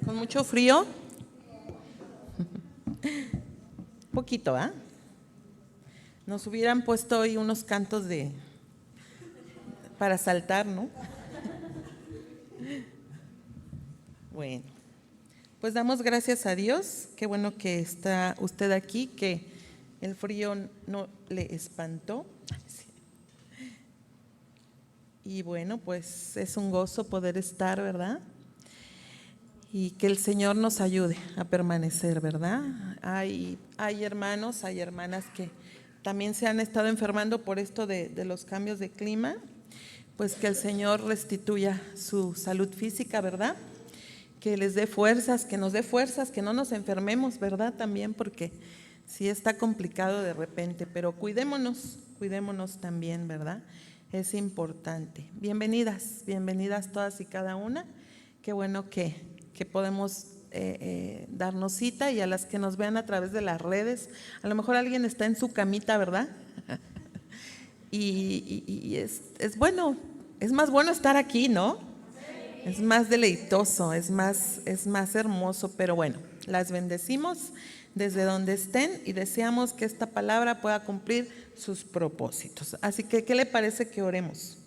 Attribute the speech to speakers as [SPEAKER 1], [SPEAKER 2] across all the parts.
[SPEAKER 1] Con mucho frío. Poquito, ¿ah? Nos hubieran puesto hoy unos cantos para saltar, ¿no? Bueno, pues damos gracias a Dios. Qué bueno que está usted aquí, que el frío no le espantó. Y bueno, pues es un gozo poder estar, ¿verdad? Y que el Señor nos ayude a permanecer, ¿verdad? Hay hermanos, hay hermanas que también se han estado enfermando por esto de los cambios de clima. Pues que el Señor restituya su salud física, ¿verdad? Que les dé fuerzas, que nos dé fuerzas, que no nos enfermemos, ¿verdad? También porque sí está complicado de repente, pero cuidémonos también, ¿verdad? Es importante. Bienvenidas todas y cada una. Qué bueno que podemos darnos cita, y a las que nos vean a través de las redes, a lo mejor alguien está en su camita, ¿verdad? Y es bueno, es más bueno estar aquí, ¿no? Es más deleitoso, es más hermoso, pero bueno, las bendecimos desde donde estén y deseamos que esta palabra pueda cumplir sus propósitos. Así que, ¿qué le parece que oremos?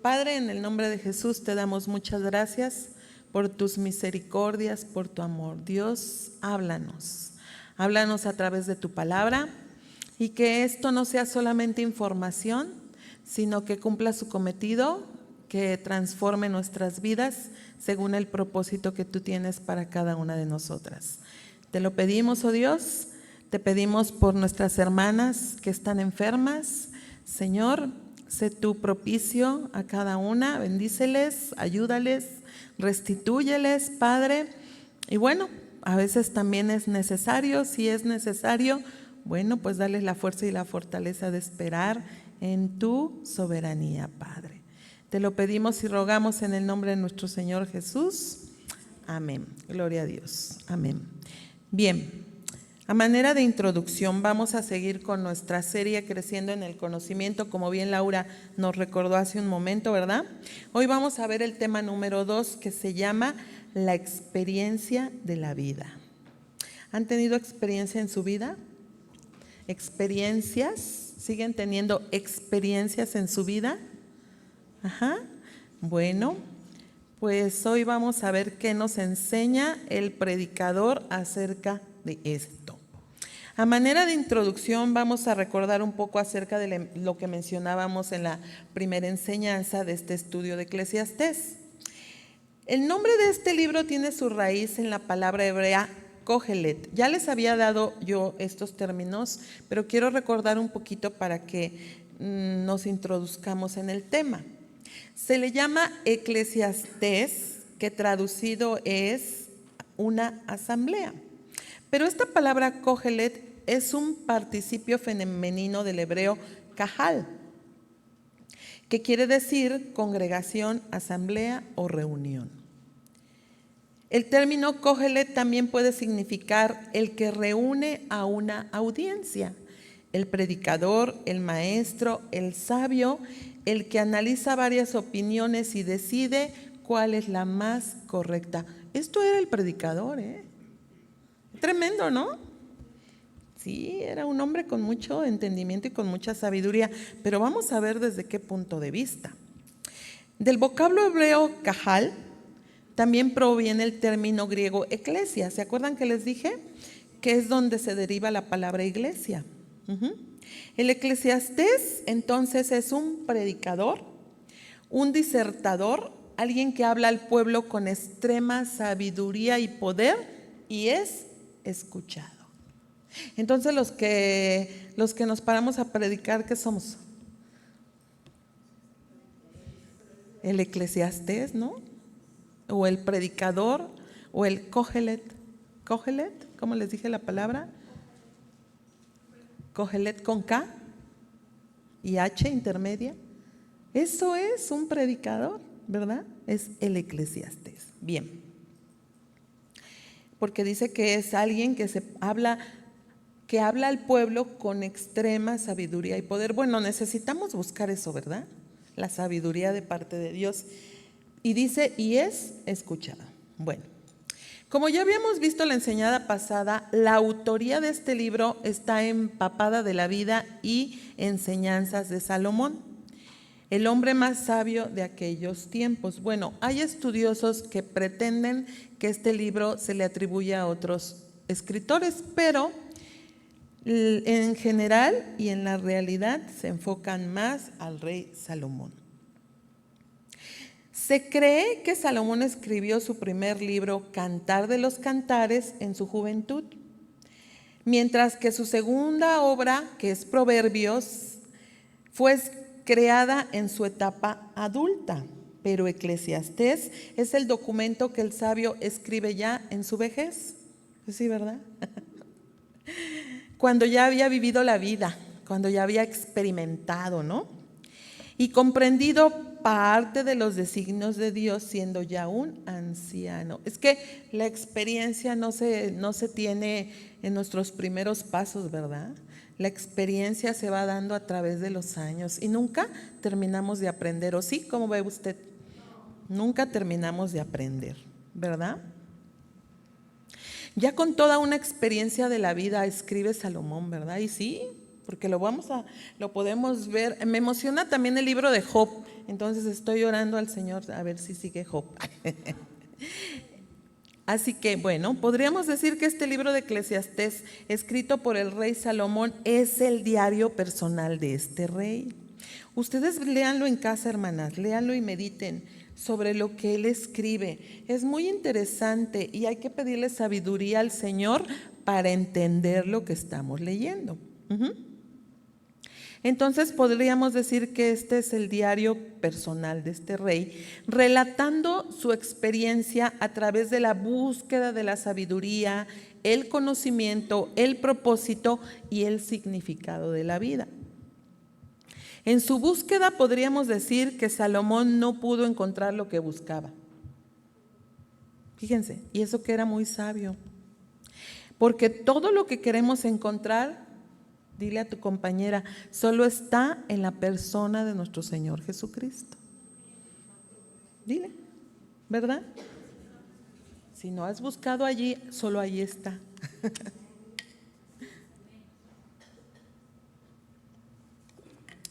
[SPEAKER 1] Padre, en el nombre de Jesús te damos muchas gracias por tus misericordias, por tu amor. Dios, háblanos a través de tu palabra, y que esto no sea solamente información, sino que cumpla su cometido, que transforme nuestras vidas según el propósito que tú tienes para cada una de nosotras. Te lo pedimos, oh Dios, te pedimos por nuestras hermanas que están enfermas. Señor, sé tú propicio a cada una, bendíceles, ayúdales, restitúyeles, Padre. Y bueno, a veces también es necesario, si es necesario, bueno, pues darles la fuerza y la fortaleza de esperar en tu soberanía, Padre. Te lo pedimos y rogamos en el nombre de nuestro Señor Jesús. Amén. Gloria a Dios. Amén. Bien, a manera de introducción vamos a seguir con nuestra serie Creciendo en el Conocimiento, como bien Laura nos recordó hace un momento, ¿verdad? Hoy vamos a ver el tema número 2, que se llama la experiencia de la vida. ¿Han tenido experiencia en su vida? ¿Experiencias? ¿Siguen teniendo experiencias en su vida? Ajá. Bueno, pues hoy vamos a ver qué nos enseña el predicador acerca de esto. A manera de introducción vamos a recordar un poco acerca de lo que mencionábamos en la primera enseñanza de este estudio de Eclesiastés. El nombre de este libro tiene su raíz en la palabra hebrea Kohelet. Ya les había dado yo estos términos, pero quiero recordar un poquito para que nos introduzcamos en el tema. Se le llama Eclesiastés, que traducido es una asamblea. Pero esta palabra Kohelet es un participio femenino del hebreo kahal, que quiere decir congregación, asamblea o reunión. El término Kohelet también puede significar el que reúne a una audiencia, el predicador, el maestro, el sabio, el que analiza varias opiniones y decide cuál es la más correcta. Esto era el predicador, ¿eh? Tremendo, ¿no? Sí, era un hombre con mucho entendimiento y con mucha sabiduría, pero vamos a ver desde qué punto de vista. Del vocablo hebreo kahal también proviene el término griego eclesia. ¿Se acuerdan que les dije? Que es donde se deriva la palabra iglesia. El eclesiastés entonces es un predicador, un disertador, alguien que habla al pueblo con extrema sabiduría y poder y es escuchado. Entonces los que nos paramos a predicar, ¿qué somos? El eclesiastés, ¿no? O el predicador, o el Kohelet. ¿Kohelet? ¿Cómo les dije la palabra? Kohelet con K y H intermedia. Eso es un predicador, ¿verdad? Es el eclesiastés. Bien. Porque dice que es alguien que habla al pueblo con extrema sabiduría y poder. Bueno, necesitamos buscar eso, ¿verdad? La sabiduría de parte de Dios. Y dice, y es escuchado. Bueno, Como ya habíamos visto la enseñada pasada, la autoría de este libro está empapada de la vida y enseñanzas de Salomón, el hombre más sabio de aquellos tiempos. Bueno, hay estudiosos que pretenden que este libro se le atribuye a otros escritores, pero en general y en la realidad se enfocan más al rey Salomón. Se cree que Salomón escribió su primer libro, Cantar de los Cantares, en su juventud, mientras que su segunda obra, que es Proverbios, fue creada en su etapa adulta, pero Eclesiastés es el documento que el sabio escribe ya en su vejez. Sí, ¿verdad? Cuando ya había vivido la vida, cuando ya había experimentado, ¿no? Y comprendido parte de los designios de Dios siendo ya un anciano. Es que la experiencia no se tiene en nuestros primeros pasos, ¿verdad? La experiencia se va dando a través de los años y nunca terminamos de aprender. ¿O sí? ¿Cómo ve usted? Nunca terminamos de aprender, ¿verdad? Ya con toda una experiencia de la vida escribe Salomón, ¿verdad? Y sí, porque lo podemos ver. Me emociona también el libro de Job, entonces estoy orando al Señor a ver si sigue Job. Así que bueno, podríamos decir que este libro de Eclesiastés, escrito por el rey Salomón, es el diario personal de este rey. Ustedes léanlo en casa, hermanas, léanlo y mediten sobre lo que él escribe. Es muy interesante y hay que pedirle sabiduría al Señor para entender lo que estamos leyendo. Entonces podríamos decir que este es el diario personal de este rey, relatando su experiencia a través de la búsqueda de la sabiduría, el conocimiento, el propósito y el significado de la vida. En su búsqueda podríamos decir que Salomón no pudo encontrar lo que buscaba. Fíjense, y eso que era muy sabio. Porque todo lo que queremos encontrar, dile a tu compañera, solo está en la persona de nuestro Señor Jesucristo. Dile, ¿verdad? Si no has buscado allí, solo allí está.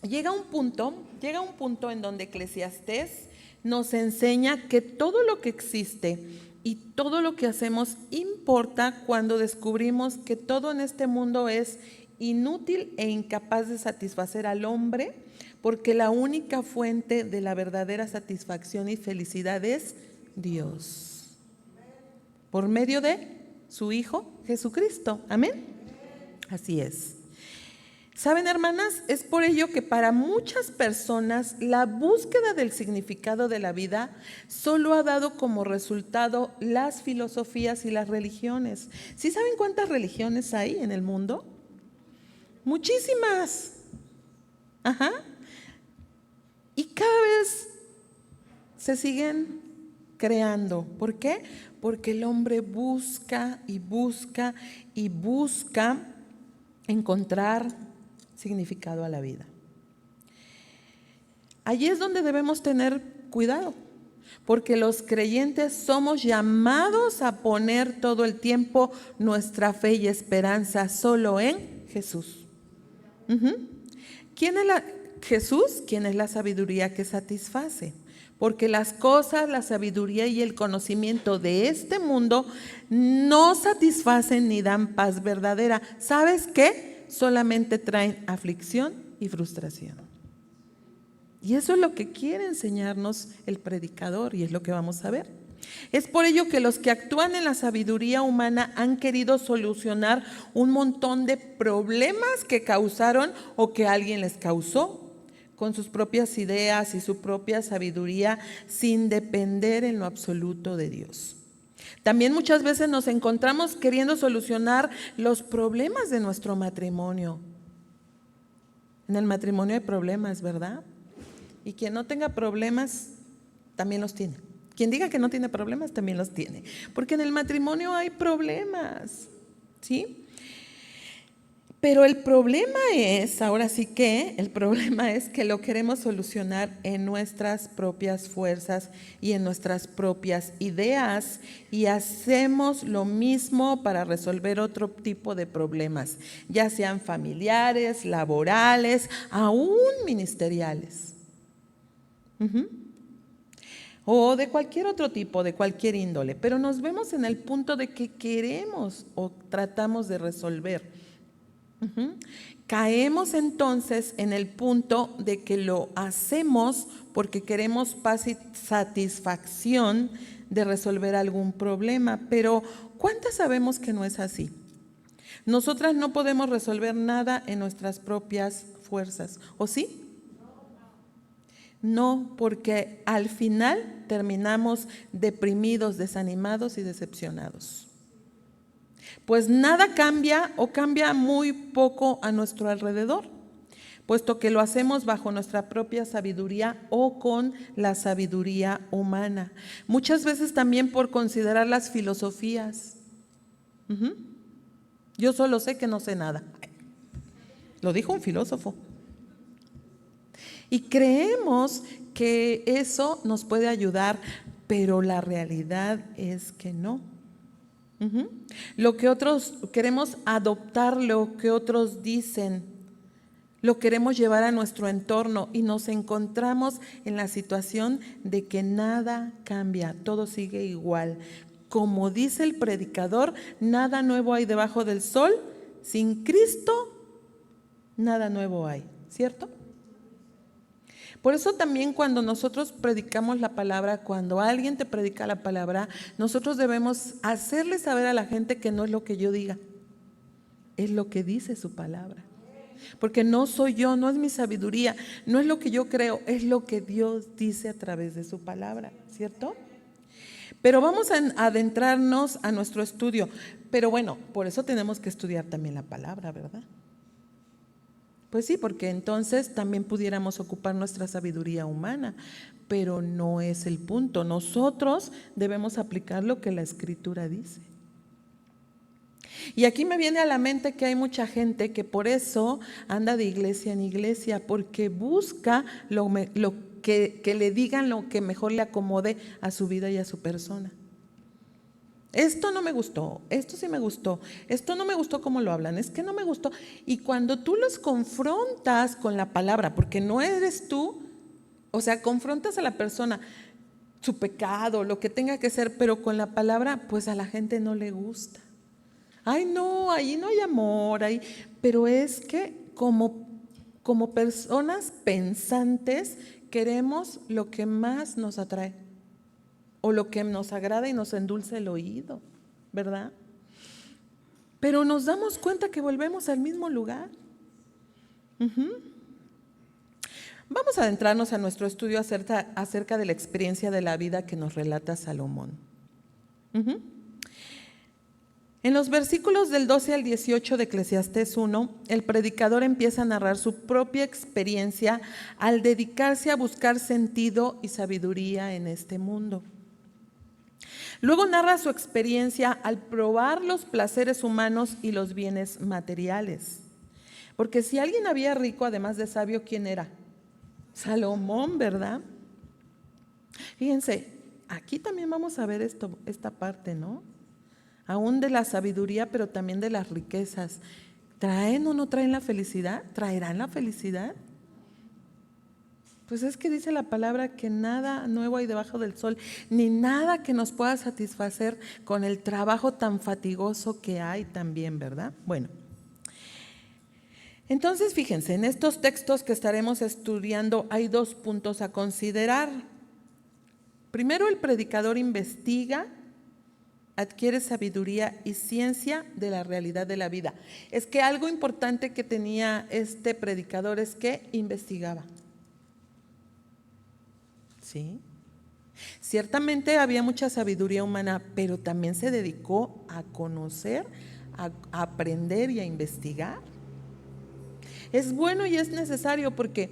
[SPEAKER 1] Llega un punto en donde Eclesiastés nos enseña que todo lo que existe y todo lo que hacemos importa cuando descubrimos que todo en este mundo es inútil e incapaz de satisfacer al hombre, porque la única fuente de la verdadera satisfacción y felicidad es Dios, por medio de su Hijo Jesucristo. Amén. Así es. ¿Saben, hermanas? Es por ello que para muchas personas la búsqueda del significado de la vida solo ha dado como resultado las filosofías y las religiones. ¿Sí saben cuántas religiones hay en el mundo? Muchísimas. Ajá. Y cada vez se siguen creando. ¿Por qué? Porque el hombre busca y busca y busca encontrar significado a la vida. Allí es donde debemos tener cuidado, porque los creyentes somos llamados a poner todo el tiempo nuestra fe y esperanza solo en Jesús. ¿Quién es Jesús? ¿Quién es la sabiduría que satisface? Porque las cosas, la sabiduría y el conocimiento de este mundo no satisfacen ni dan paz verdadera. ¿Sabes qué? Solamente traen aflicción y frustración. Y eso es lo que quiere enseñarnos el predicador y es lo que vamos a ver. Es por ello que los que actúan en la sabiduría humana han querido solucionar un montón de problemas que causaron o que alguien les causó con sus propias ideas y su propia sabiduría sin depender en lo absoluto de Dios. También muchas veces nos encontramos queriendo solucionar los problemas de nuestro matrimonio. En el matrimonio hay problemas, ¿verdad? Y quien no tenga problemas, también los tiene. Quien diga que no tiene problemas, también los tiene. Porque en el matrimonio hay problemas, ¿sí? Pero el problema es, ahora sí que, el problema es que lo queremos solucionar en nuestras propias fuerzas y en nuestras propias ideas y hacemos lo mismo para resolver otro tipo de problemas, ya sean familiares, laborales, aún ministeriales. O de cualquier otro tipo, de cualquier índole, pero nos vemos en el punto de que queremos o tratamos de resolver. Caemos entonces en el punto de que lo hacemos porque queremos paz y satisfacción de resolver algún problema, pero ¿cuántas sabemos que no es así? Nosotras no podemos resolver nada en nuestras propias fuerzas, ¿o sí? No, porque al final terminamos deprimidos, desanimados y decepcionados. Pues nada cambia o cambia muy poco a nuestro alrededor, puesto que lo hacemos bajo nuestra propia sabiduría o con la sabiduría humana. Muchas veces también por considerar las filosofías. Yo solo sé que no sé nada. Lo dijo un filósofo. Y creemos que eso nos puede ayudar, pero la realidad es que no. Lo que otros queremos adoptar, lo que otros dicen, lo queremos llevar a nuestro entorno y nos encontramos en la situación de que nada cambia, todo sigue igual. Como dice el predicador, nada nuevo hay debajo del sol, sin Cristo nada nuevo hay, ¿cierto? Por eso también cuando nosotros predicamos la palabra, cuando alguien te predica la palabra, nosotros debemos hacerle saber a la gente que no es lo que yo diga, es lo que dice su palabra. Porque no soy yo, no es mi sabiduría, no es lo que yo creo, es lo que Dios dice a través de su palabra, ¿cierto? Pero vamos a adentrarnos a nuestro estudio. Pero bueno, por eso tenemos que estudiar también la palabra, ¿verdad? Pues sí, porque entonces también pudiéramos ocupar nuestra sabiduría humana, pero no es el punto. Nosotros debemos aplicar lo que la Escritura dice. Y aquí me viene a la mente que hay mucha gente que por eso anda de iglesia en iglesia, porque busca que le digan lo que mejor le acomode a su vida y a su persona. Esto no me gustó, esto sí me gustó, esto no me gustó cómo lo hablan, es que no me gustó. Y cuando tú los confrontas con la palabra, porque no eres tú, o sea, confrontas a la persona, su pecado, lo que tenga que ser, pero con la palabra, pues a la gente no le gusta. Ay, no, ahí no hay amor, ahí. Pero es que como personas pensantes queremos lo que más nos atrae o lo que nos agrada y nos endulce el oído, ¿verdad? Pero nos damos cuenta que volvemos al mismo lugar. Vamos a adentrarnos a nuestro estudio acerca de la experiencia de la vida que nos relata Salomón. En los versículos del 12 al 18 de Eclesiastés 1, el predicador empieza a narrar su propia experiencia al dedicarse a buscar sentido y sabiduría en este mundo. Luego narra su experiencia al probar los placeres humanos y los bienes materiales. Porque si alguien había rico, además de sabio, ¿quién era? Salomón, ¿verdad? Fíjense, aquí también vamos a ver esta parte, ¿no? Aún de la sabiduría, pero también de las riquezas. ¿Traen o no traen la felicidad? ¿Traerán la felicidad? Pues es que dice la palabra que nada nuevo hay debajo del sol, ni nada que nos pueda satisfacer con el trabajo tan fatigoso que hay también, ¿verdad? Bueno, entonces fíjense, en estos textos que estaremos estudiando hay dos puntos a considerar. Primero, el predicador investiga, adquiere sabiduría y ciencia de la realidad de la vida. Es que algo importante que tenía este predicador es que investigaba. ¿Sí? Ciertamente había mucha sabiduría humana, pero también se dedicó a conocer, a aprender y a investigar. Es bueno y es necesario porque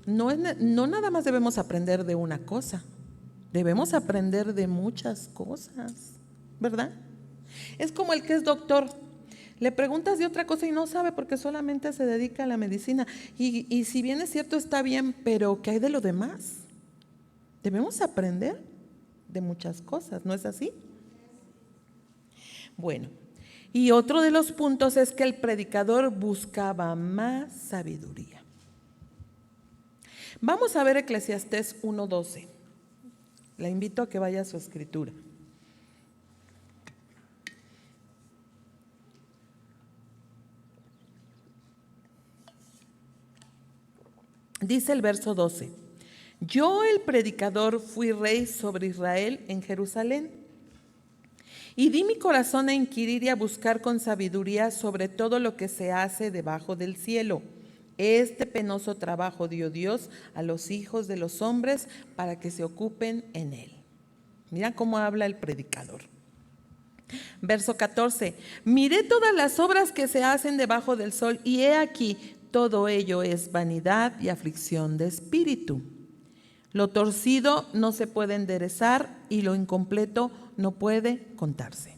[SPEAKER 1] no nada más debemos aprender de una cosa, debemos aprender de muchas cosas, ¿verdad? Es como el que es doctor. Le preguntas de otra cosa y no sabe porque solamente se dedica a la medicina. Y si bien es cierto, está bien, pero ¿qué hay de lo demás? Debemos aprender de muchas cosas, ¿no es así? Bueno, y otro de los puntos es que el predicador buscaba más sabiduría. Vamos a ver Eclesiastés 1:12. La invito a que vaya a su escritura. Dice el verso 12: yo, el predicador, fui rey sobre Israel en Jerusalén, y di mi corazón a inquirir y a buscar con sabiduría sobre todo lo que se hace debajo del cielo. Este penoso trabajo dio Dios a los hijos de los hombres para que se ocupen en él. Mira cómo habla el predicador. Verso 14: miré todas las obras que se hacen debajo del sol, y he aquí, todo ello es vanidad y aflicción de espíritu. Lo torcido no se puede enderezar y lo incompleto no puede contarse.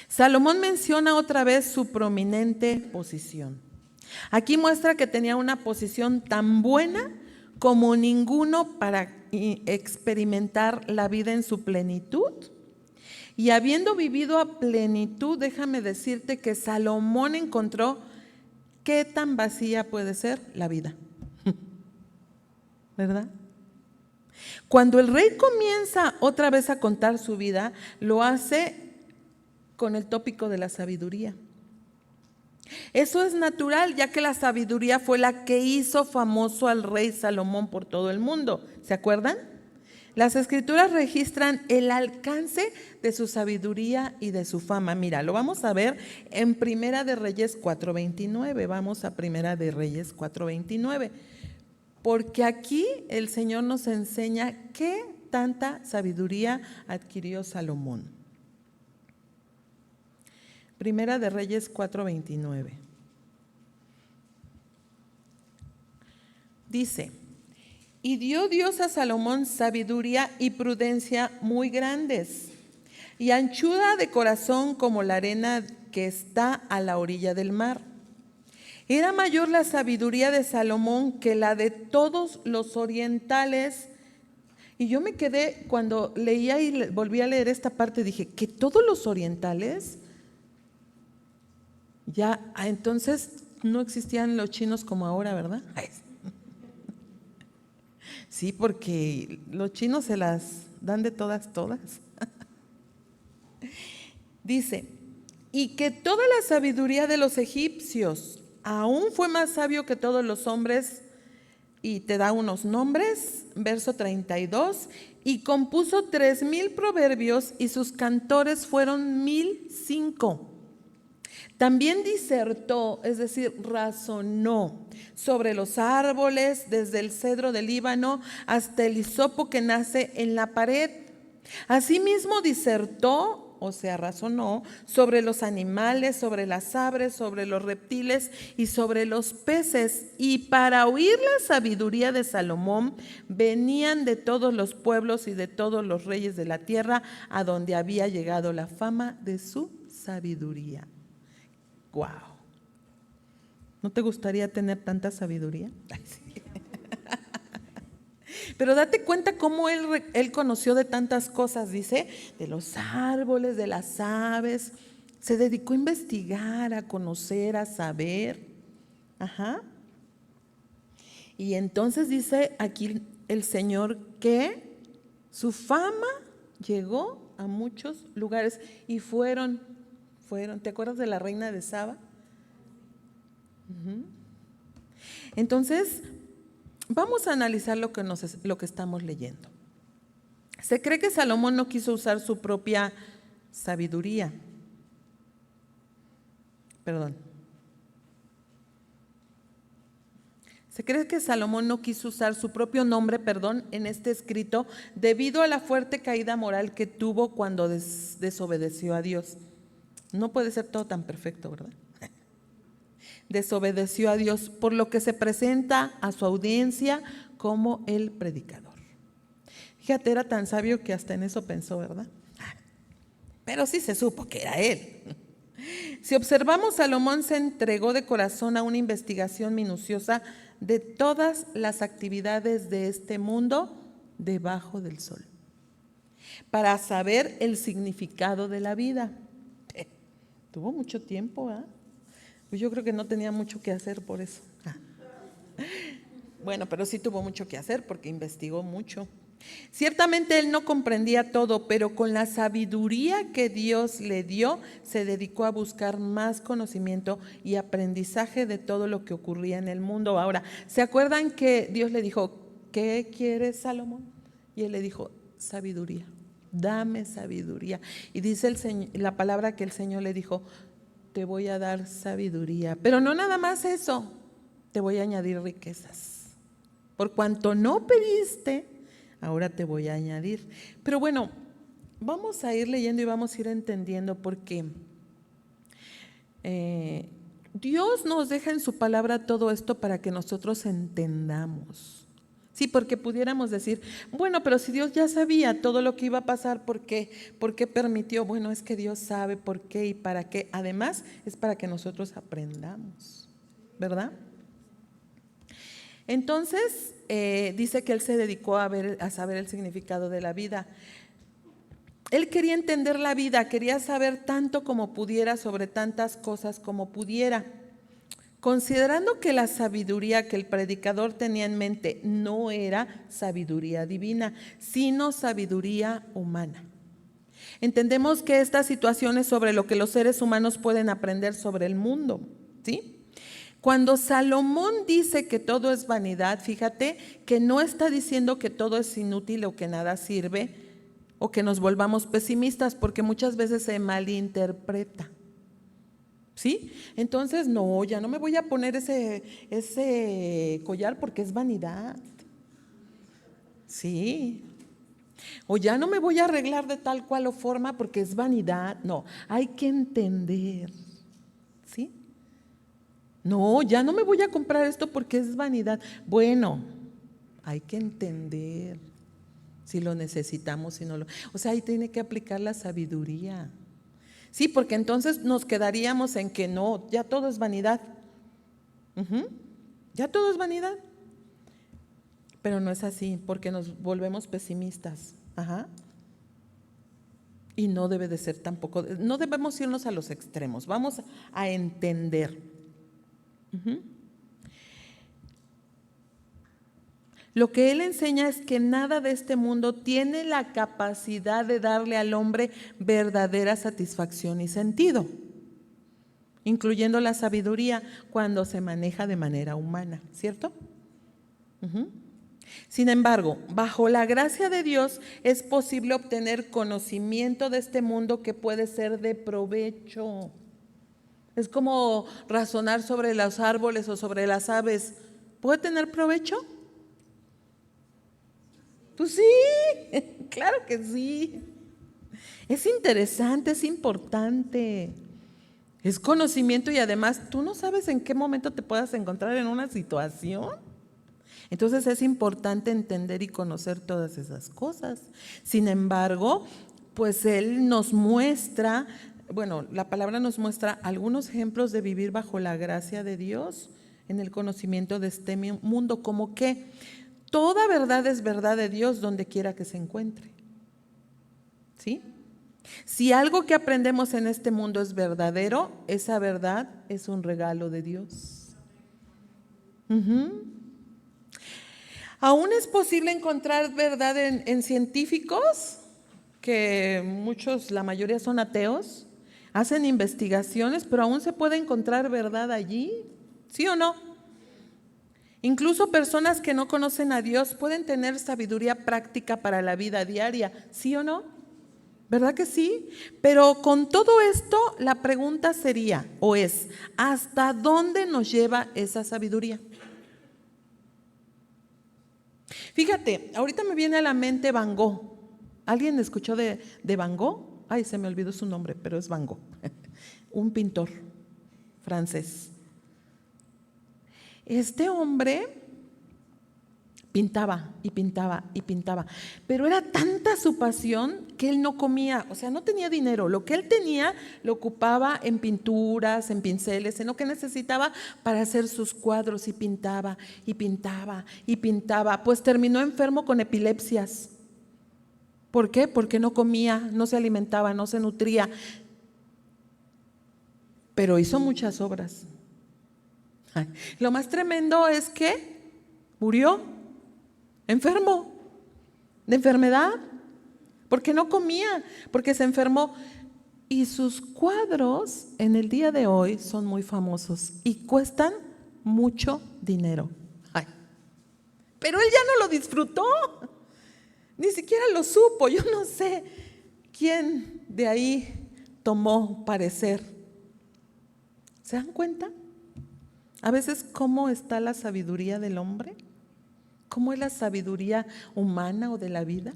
[SPEAKER 1] Salomón menciona otra vez su prominente posición. Aquí muestra que tenía una posición tan buena como ninguno para experimentar la vida en su plenitud. Y habiendo vivido a plenitud, déjame decirte que Salomón encontró qué tan vacía puede ser la vida. ¿Verdad? Cuando el rey comienza otra vez a contar su vida, lo hace con el tópico de la sabiduría. Eso es natural, ya que la sabiduría fue la que hizo famoso al rey Salomón por todo el mundo. ¿Se acuerdan? Las escrituras registran el alcance de su sabiduría y de su fama. Mira, lo vamos a ver en Primera de Reyes 4:29. Vamos a Primera de Reyes 4:29. Porque aquí el Señor nos enseña qué tanta sabiduría adquirió Salomón. Primera de Reyes 4:29. Dice: y dio Dios a Salomón sabiduría y prudencia muy grandes, y anchura de corazón como la arena que está a la orilla del mar. Era mayor la sabiduría de Salomón que la de todos los orientales. Y yo me quedé, cuando leía y volví a leer esta parte, dije, ¿que todos los orientales? Ya, entonces no existían los chinos como ahora, ¿verdad? Sí, porque los chinos se las dan de todas. Dice, y que toda la sabiduría de los egipcios aún fue más sabio que todos los hombres, y te da unos nombres, verso 32, y compuso 3,000 proverbios, y sus cantores fueron 1,005. También disertó, es decir, razonó sobre los árboles, desde el cedro del Líbano hasta el hisopo que nace en la pared. Asimismo disertó, o sea, razonó sobre los animales, sobre las aves, sobre los reptiles y sobre los peces. Y para oír la sabiduría de Salomón venían de todos los pueblos y de todos los reyes de la tierra, a donde había llegado la fama de su sabiduría. ¡Wow! ¿No te gustaría tener tanta sabiduría? Ay, sí. Pero date cuenta cómo él conoció de tantas cosas, dice, de los árboles, de las aves. Se dedicó a investigar, a conocer, a saber. Ajá. Y entonces dice aquí el Señor que su fama llegó a muchos lugares y fueron. ¿Te acuerdas de la reina de Saba? Entonces, vamos a analizar lo que estamos leyendo. Se cree que Salomón no quiso usar su propia sabiduría. Se cree que Salomón no quiso usar su propio nombre, en este escrito, debido a la fuerte caída moral que tuvo cuando desobedeció a Dios. No puede ser todo tan perfecto, ¿verdad? Desobedeció a Dios, por lo que se presenta a su audiencia como el predicador. Fíjate, era tan sabio que hasta en eso pensó, ¿verdad? Pero sí se supo que era él. Si observamos, Salomón se entregó de corazón a una investigación minuciosa de todas las actividades de este mundo debajo del sol, para saber el significado de la vida. Tuvo mucho tiempo, ¿eh? Pues yo creo que no tenía mucho que hacer por eso. Bueno, pero sí tuvo mucho que hacer porque investigó mucho. Ciertamente él no comprendía todo, pero con la sabiduría que Dios le dio, se dedicó a buscar más conocimiento y aprendizaje de todo lo que ocurría en el mundo. Ahora, ¿se acuerdan que Dios le dijo, ¿qué quieres, Salomón? Y él le dijo, sabiduría, dame sabiduría. Y dice la palabra que el Señor le dijo, te voy a dar sabiduría, pero no nada más eso, te voy a añadir riquezas. Por cuanto no pediste, ahora te voy a añadir. Pero bueno, vamos a ir leyendo y vamos a ir entendiendo porque Dios nos deja en su palabra todo esto para que nosotros entendamos. Sí, porque pudiéramos decir, bueno, pero si Dios ya sabía todo lo que iba a pasar, ¿por qué? ¿Por qué permitió? Bueno, es que Dios sabe por qué y para qué. Además, es para que nosotros aprendamos, ¿verdad? Entonces, dice que él se dedicó a saber el significado de la vida. Él quería entender la vida, quería saber tanto como pudiera sobre tantas cosas como pudiera. Considerando que la sabiduría que el predicador tenía en mente no era sabiduría divina, sino sabiduría humana. Entendemos que esta situación es sobre lo que los seres humanos pueden aprender sobre el mundo, ¿sí? Cuando Salomón dice que todo es vanidad, fíjate que no está diciendo que todo es inútil o que nada sirve o que nos volvamos pesimistas, porque muchas veces se malinterpreta. ¿Sí? Entonces, no, ya no me voy a poner ese collar porque es vanidad. Sí. O ya no me voy a arreglar de tal cual o forma porque es vanidad. No, hay que entender. ¿Sí? No, ya no me voy a comprar esto porque es vanidad. Bueno, hay que entender si lo necesitamos, si no lo. O sea, ahí tiene que aplicar la sabiduría. Sí, porque entonces nos quedaríamos en que no, ya todo es vanidad. Ya todo es vanidad. Pero no es así, porque nos volvemos pesimistas. Y no debe de ser tampoco, no debemos irnos a los extremos, vamos a entender. Lo que él enseña es que nada de este mundo tiene la capacidad de darle al hombre verdadera satisfacción y sentido, incluyendo la sabiduría cuando se maneja de manera humana, ¿cierto? Sin embargo, bajo la gracia de Dios es posible obtener conocimiento de este mundo que puede ser de provecho. Es como razonar sobre los árboles o sobre las aves. ¿Puede tener provecho? Pues sí, claro que sí. Es interesante, es importante. Es conocimiento y además tú no sabes en qué momento te puedas encontrar en una situación. Entonces es importante entender y conocer todas esas cosas. Sin embargo, pues él nos muestra, bueno, la palabra nos muestra algunos ejemplos de vivir bajo la gracia de Dios en el conocimiento de este mundo, como que toda verdad es verdad de Dios donde quiera que se encuentre. ¿Sí? Si algo que aprendemos en este mundo es verdadero, esa verdad es un regalo de Dios. Aún es posible encontrar verdad en científicos, que muchos, la mayoría son ateos, hacen investigaciones, pero aún se puede encontrar verdad allí, ¿sí o no? Incluso personas que no conocen a Dios pueden tener sabiduría práctica para la vida diaria, ¿sí o no? ¿Verdad que sí? Pero con todo esto, la pregunta sería, o es, ¿hasta dónde nos lleva esa sabiduría? Fíjate, ahorita me viene a la mente Van Gogh. ¿Alguien escuchó de Van Gogh? Ay, se me olvidó su nombre, pero es Van Gogh, un pintor francés. Este hombre Pintaba y pintaba y pintaba. Pero era tanta su pasión que él no comía, o sea, no tenía dinero. Lo que él tenía lo ocupaba en pinturas, en pinceles, en lo que necesitaba para hacer sus cuadros, y pintaba y pintaba y pintaba. Pues terminó enfermo con epilepsias. ¿Por qué? Porque no comía, no se alimentaba, no se nutría. Pero hizo muchas obras. Ay, lo más tremendo es que murió enfermo, de enfermedad, porque no comía, porque se enfermó. Y sus cuadros en el día de hoy son muy famosos y cuestan mucho dinero. Ay, pero él ya no lo disfrutó, ni siquiera lo supo. Yo no sé quién de ahí tomó parecer. ¿Se dan cuenta? A veces cómo está la sabiduría del hombre. ¿Cómo es la sabiduría humana o de la vida?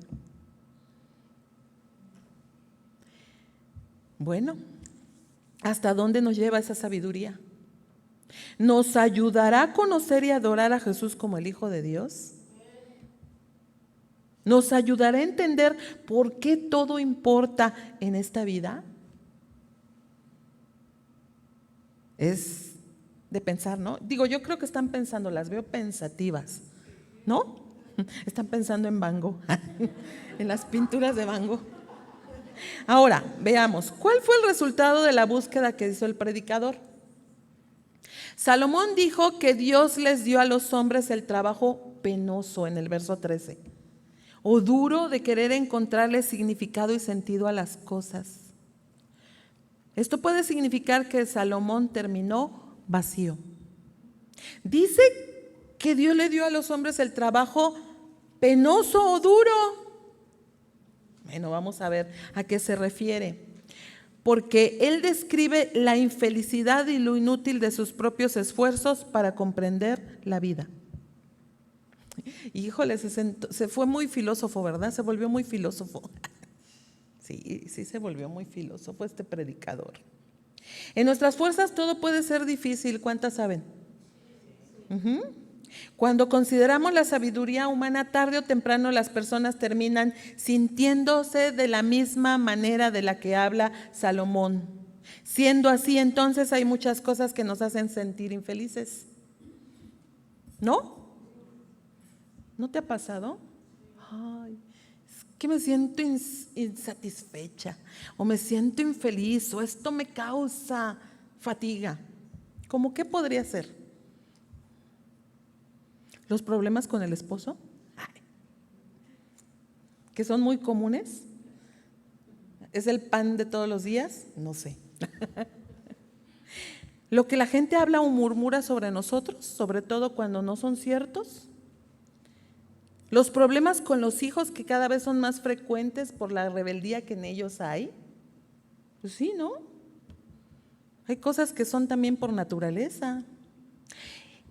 [SPEAKER 1] Bueno, ¿hasta dónde nos lleva esa sabiduría? ¿Nos ayudará a conocer y adorar a Jesús como el Hijo de Dios? ¿Nos ayudará a entender por qué todo importa en esta vida? Es de pensar, ¿no? Digo, yo creo que están pensando, las veo pensativas, ¿no? Están pensando en Van Gogh, en las pinturas de Van Gogh. Ahora, veamos, ¿cuál fue el resultado de la búsqueda que hizo el predicador? Salomón dijo que Dios les dio a los hombres el trabajo penoso en el verso 13, o duro de querer encontrarle significado y sentido a las cosas. Esto puede significar que Salomón terminó vacío. Dice que Dios le dio a los hombres el trabajo penoso o duro. Bueno, vamos a ver a qué se refiere. Porque él describe la infelicidad y lo inútil de sus propios esfuerzos para comprender la vida. Híjole, se fue muy filósofo, ¿verdad? Se volvió muy filósofo. Sí, se volvió muy filósofo este predicador. En nuestras fuerzas todo puede ser difícil, ¿cuántas saben? Cuando consideramos la sabiduría humana, tarde o temprano las personas terminan sintiéndose de la misma manera de la que habla Salomón. Siendo así, entonces hay muchas cosas que nos hacen sentir infelices. ¿No? ¿No te ha pasado? Ay, es que me siento insatisfecha, o me siento infeliz, o esto me causa fatiga. ¿Cómo qué podría ser? ¿Los problemas con el esposo? Ay, que son muy comunes. ¿Es el pan de todos los días? No sé. Lo que la gente habla o murmura sobre nosotros, sobre todo cuando no son ciertos. Los problemas con los hijos, que cada vez son más frecuentes por la rebeldía que en ellos hay. Pues sí, ¿no? Hay cosas que son también por naturaleza.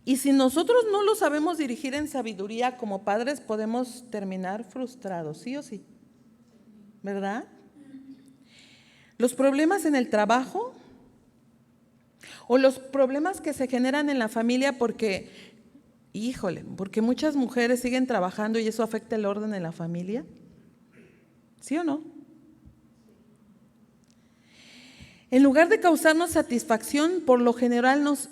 [SPEAKER 1] Y si nosotros no lo sabemos dirigir en sabiduría como padres, podemos terminar frustrados, sí o sí, ¿verdad? Los problemas en el trabajo o los problemas que se generan en la familia porque muchas mujeres siguen trabajando y eso afecta el orden en la familia, ¿sí o no? En lugar de causarnos satisfacción, por lo general nos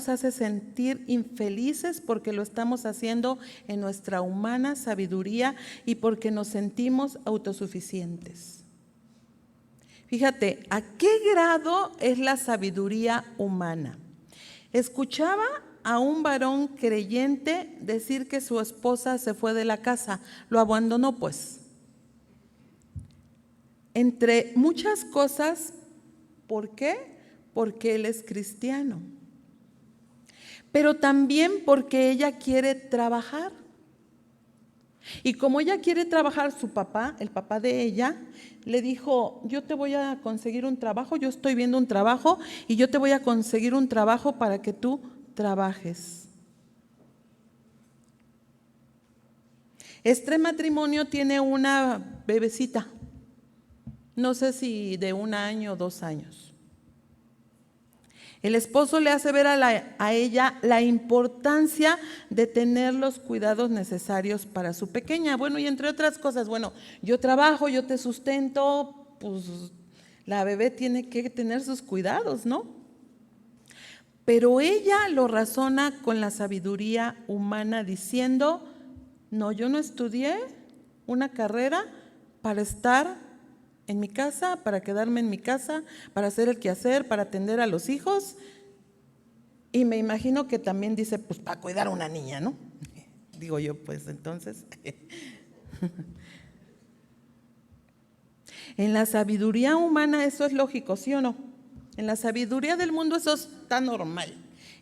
[SPEAKER 1] hace sentir infelices porque lo estamos haciendo en nuestra humana sabiduría y porque nos sentimos autosuficientes. Fíjate, ¿a qué grado es la sabiduría humana? Escuchaba a un varón creyente decir que su esposa se fue de la casa, lo abandonó pues. Entre muchas cosas, ¿por qué? Porque él es cristiano, pero también porque ella quiere trabajar. Y como ella quiere trabajar, su papá, el papá de ella, le dijo, yo te voy a conseguir un trabajo, yo estoy viendo un trabajo y yo te voy a conseguir un trabajo para que tú trabajes. Este matrimonio tiene una bebecita, no sé si de 1 año o 2 años. El esposo le hace ver a ella la importancia de tener los cuidados necesarios para su pequeña. Bueno, y entre otras cosas, bueno, yo trabajo, yo te sustento, pues la bebé tiene que tener sus cuidados, ¿no? Pero ella lo razona con la sabiduría humana diciendo, no, yo no estudié una carrera para estar en mi casa, para quedarme en mi casa, para hacer el quehacer, para atender a los hijos. Y me imagino que también dice, pues para cuidar a una niña, ¿no? Digo yo, pues entonces. En la sabiduría humana eso es lógico, ¿sí o no? En la sabiduría del mundo eso está normal.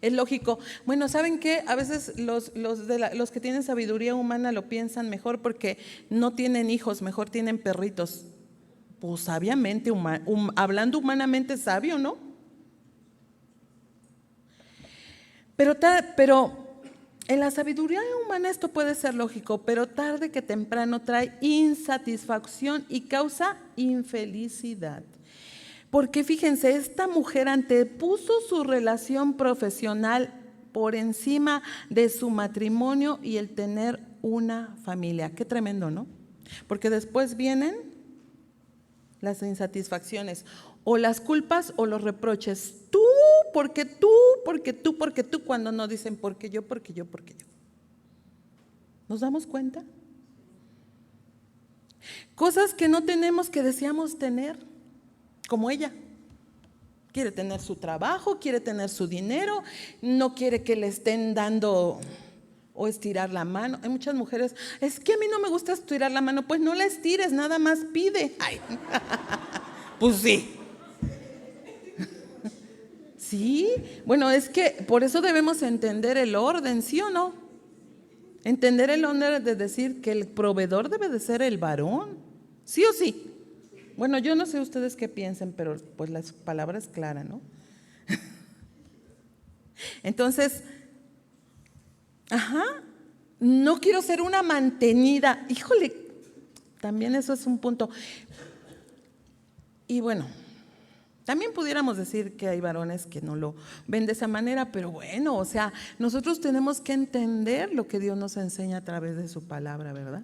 [SPEAKER 1] Es lógico. Bueno, ¿saben qué? A veces los que tienen sabiduría humana lo piensan mejor porque no tienen hijos, mejor tienen perritos. Pues sabiamente, hablando humanamente sabio, ¿no? Pero en la sabiduría humana esto puede ser lógico, pero tarde que temprano trae insatisfacción y causa infelicidad. Porque fíjense, esta mujer antepuso su relación profesional por encima de su matrimonio y el tener una familia. Qué tremendo, ¿no? Porque después vienen las insatisfacciones, o las culpas o los reproches. Tú, porque tú, cuando no dicen porque yo. ¿Nos damos cuenta? Cosas que no tenemos que deseamos tener, como ella. Quiere tener su trabajo, quiere tener su dinero, no quiere que le estén dando o estirar la mano. Hay muchas mujeres, es que a mí no me gusta estirar la mano. Pues no la estires, nada más pide. Ay. Pues sí. Sí, bueno, es que por eso debemos entender el orden, ¿sí o no? Entender el orden de decir que el proveedor debe de ser el varón, ¿sí o sí? Bueno, yo no sé ustedes qué piensen, pero pues la palabra es clara, ¿no? Entonces, no quiero ser una mantenida. Híjole, también eso es un punto. Y bueno, también pudiéramos decir que hay varones que no lo ven de esa manera, pero bueno, o sea, nosotros tenemos que entender lo que Dios nos enseña a través de su palabra, ¿verdad?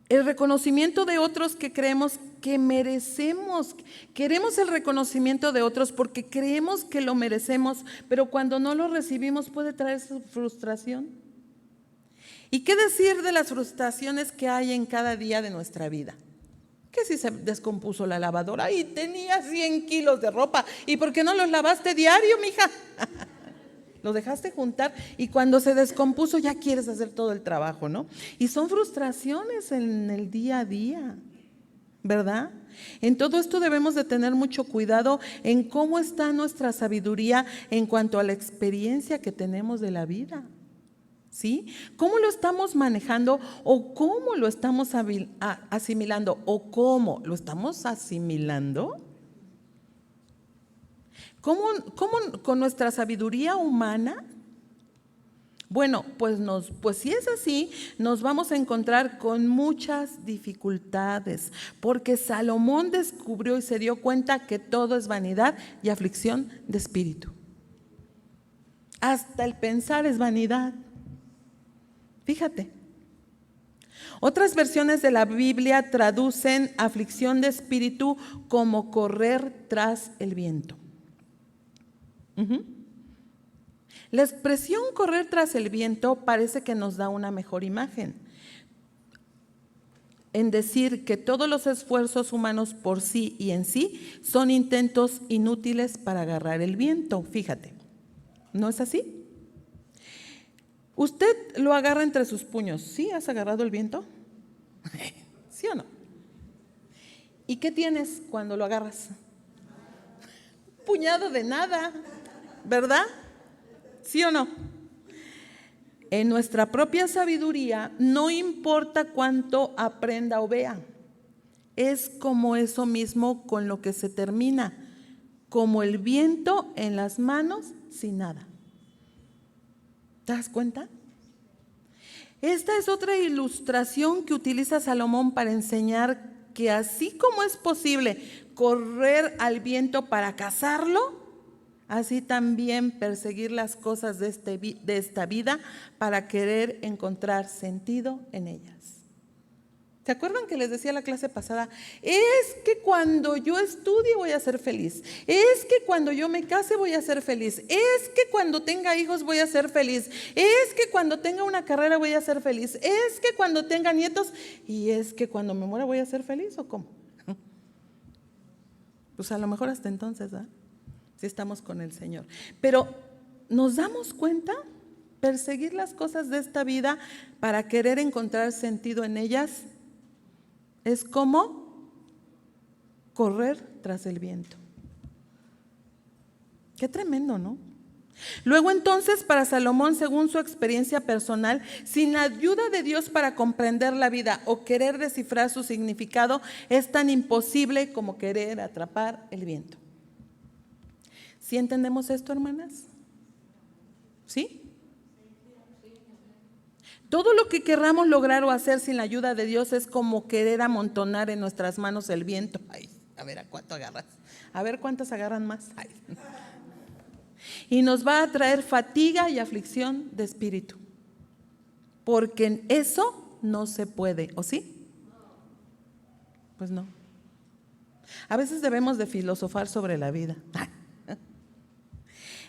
[SPEAKER 1] El reconocimiento de otros que creemos que merecemos. Queremos el reconocimiento de otros porque creemos que lo merecemos, pero cuando no lo recibimos puede traer frustración. ¿Y qué decir de las frustraciones que hay en cada día de nuestra vida? Que si se descompuso la lavadora y tenía 100 kilos de ropa, ¿y por qué no los lavaste diario, mija? Lo dejaste juntar y cuando se descompuso ya quieres hacer todo el trabajo, ¿no? Y son frustraciones en el día a día, ¿verdad? En todo esto debemos de tener mucho cuidado en cómo está nuestra sabiduría en cuanto a la experiencia que tenemos de la vida, ¿sí? ¿Cómo lo estamos manejando o cómo lo estamos asimilando o cómo lo estamos asimilando? ¿Cómo con nuestra sabiduría humana? Bueno, pues si es así, nos vamos a encontrar con muchas dificultades, porque Salomón descubrió y se dio cuenta que todo es vanidad y aflicción de espíritu. Hasta el pensar es vanidad. Fíjate. Otras versiones de la Biblia traducen aflicción de espíritu como correr tras el viento. La expresión correr tras el viento parece que nos da una mejor imagen en decir que todos los esfuerzos humanos por sí y en sí son intentos inútiles para agarrar el viento. Fíjate, ¿no es así? Usted lo agarra entre sus puños. ¿Sí has agarrado el viento? ¿Sí o no? ¿Y qué tienes cuando lo agarras? Un puñado de nada, ¿verdad? ¿Sí o no? En nuestra propia sabiduría, no importa cuánto aprenda o vea, es como eso mismo con lo que se termina, como el viento en las manos sin nada. ¿Te das cuenta? Esta es otra ilustración que utiliza Salomón para enseñar que así como es posible correr al viento para cazarlo, así también perseguir las cosas de esta vida para querer encontrar sentido en ellas. ¿Se acuerdan que les decía la clase pasada? Es que cuando yo estudie voy a ser feliz. Es que cuando yo me case voy a ser feliz. Es que cuando tenga hijos voy a ser feliz. Es que cuando tenga una carrera voy a ser feliz. Es que cuando tenga nietos. Y es que cuando me muera voy a ser feliz, ¿o cómo? Pues a lo mejor hasta entonces, ¿verdad? Si estamos con el Señor. Pero ¿nos damos cuenta? Perseguir las cosas de esta vida para querer encontrar sentido en ellas es como correr tras el viento. Qué tremendo, ¿no? Luego entonces para Salomón, según su experiencia personal, sin la ayuda de Dios para comprender la vida o querer descifrar su significado, es tan imposible como querer atrapar el viento. ¿Sí entendemos esto, hermanas? ¿Sí? Todo lo que querramos lograr o hacer sin la ayuda de Dios es como querer amontonar en nuestras manos el viento. Ay, a ver, ¿a cuánto agarras? A ver cuántas agarran más. Ay. Y nos va a traer fatiga y aflicción de espíritu, porque eso no se puede, ¿o sí? Pues no. A veces debemos de filosofar sobre la vida.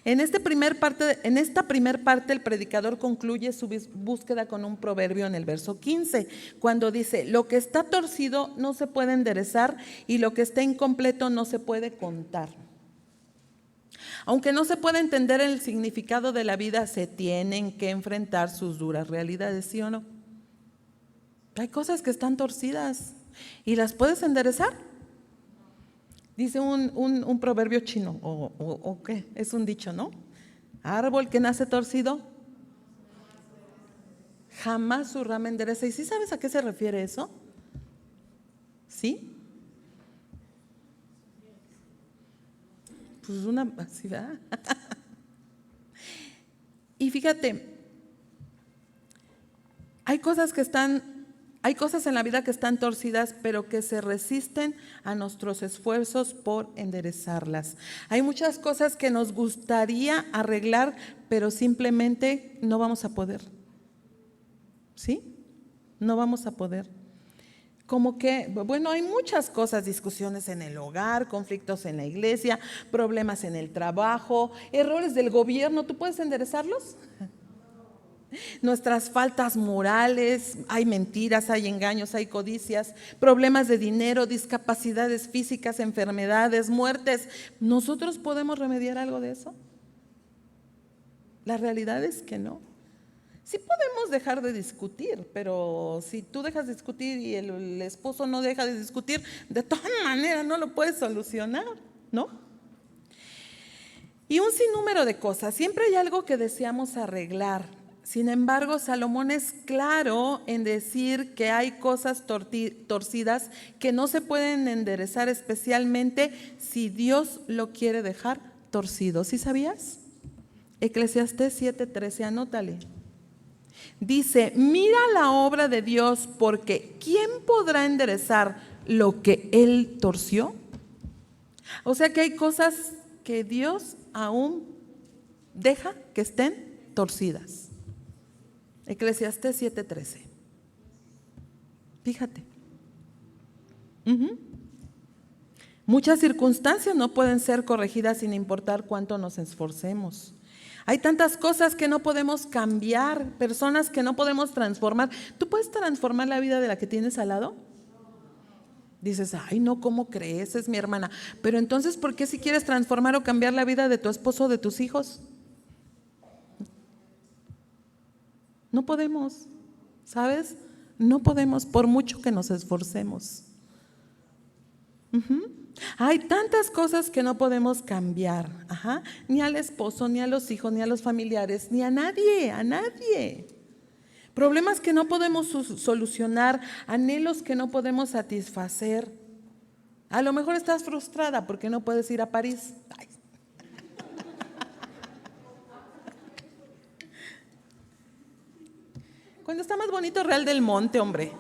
[SPEAKER 1] En esta primer parte el predicador concluye su búsqueda con un proverbio en el verso 15, cuando dice: lo que está torcido no se puede enderezar y lo que está incompleto no se puede contar. Aunque no se puede entender el significado de la vida, se tienen que enfrentar sus duras realidades, ¿sí o no? Hay cosas que están torcidas y las puedes enderezar. Dice un proverbio chino, o qué, es un dicho, ¿no? Árbol que nace torcido, jamás su rama endereza. ¿Y sí sabes a qué se refiere eso? ¿Sí? Pues una así, ¿verdad? Y fíjate, hay cosas en la vida que están torcidas, pero que se resisten a nuestros esfuerzos por enderezarlas. Hay muchas cosas que nos gustaría arreglar, pero simplemente no vamos a poder. ¿Sí? No vamos a poder. Como que, bueno, hay muchas cosas, discusiones en el hogar, conflictos en la iglesia, problemas en el trabajo, errores del gobierno. ¿Tú puedes enderezarlos? Nuestras faltas morales, hay mentiras, hay engaños, hay codicias, problemas de dinero, discapacidades físicas, enfermedades, muertes. ¿Nosotros podemos remediar algo de eso? La realidad es que no. Sí podemos dejar de discutir, pero si tú dejas de discutir y el esposo no deja de discutir, de todas maneras no lo puedes solucionar, ¿no? Y un sinnúmero de cosas. Siempre hay algo que deseamos arreglar. Sin embargo, Salomón es claro en decir que hay cosas torcidas que no se pueden enderezar, especialmente si Dios lo quiere dejar torcido. ¿Sí sabías? Eclesiastés 7:13, anótale. Dice: mira la obra de Dios, porque ¿quién podrá enderezar lo que Él torció? O sea que hay cosas que Dios aún deja que estén torcidas. Eclesiastés 7:13. Fíjate. Muchas circunstancias no pueden ser corregidas sin importar cuánto nos esforcemos. Hay tantas cosas que no podemos cambiar, personas que no podemos transformar. ¿Tú puedes transformar la vida de la que tienes al lado? Dices: ay, no, ¿cómo crees? Es mi hermana. Pero entonces, ¿por qué si quieres transformar o cambiar la vida de tu esposo o de tus hijos? No podemos, ¿sabes? No podemos, por mucho que nos esforcemos. Hay tantas cosas que no podemos cambiar, ni al esposo, ni a los hijos, ni a los familiares, ni a nadie, a nadie. Problemas que no podemos solucionar, anhelos que no podemos satisfacer. A lo mejor estás frustrada porque no puedes ir a París. Ay. Cuando está más bonito Real del Monte, hombre.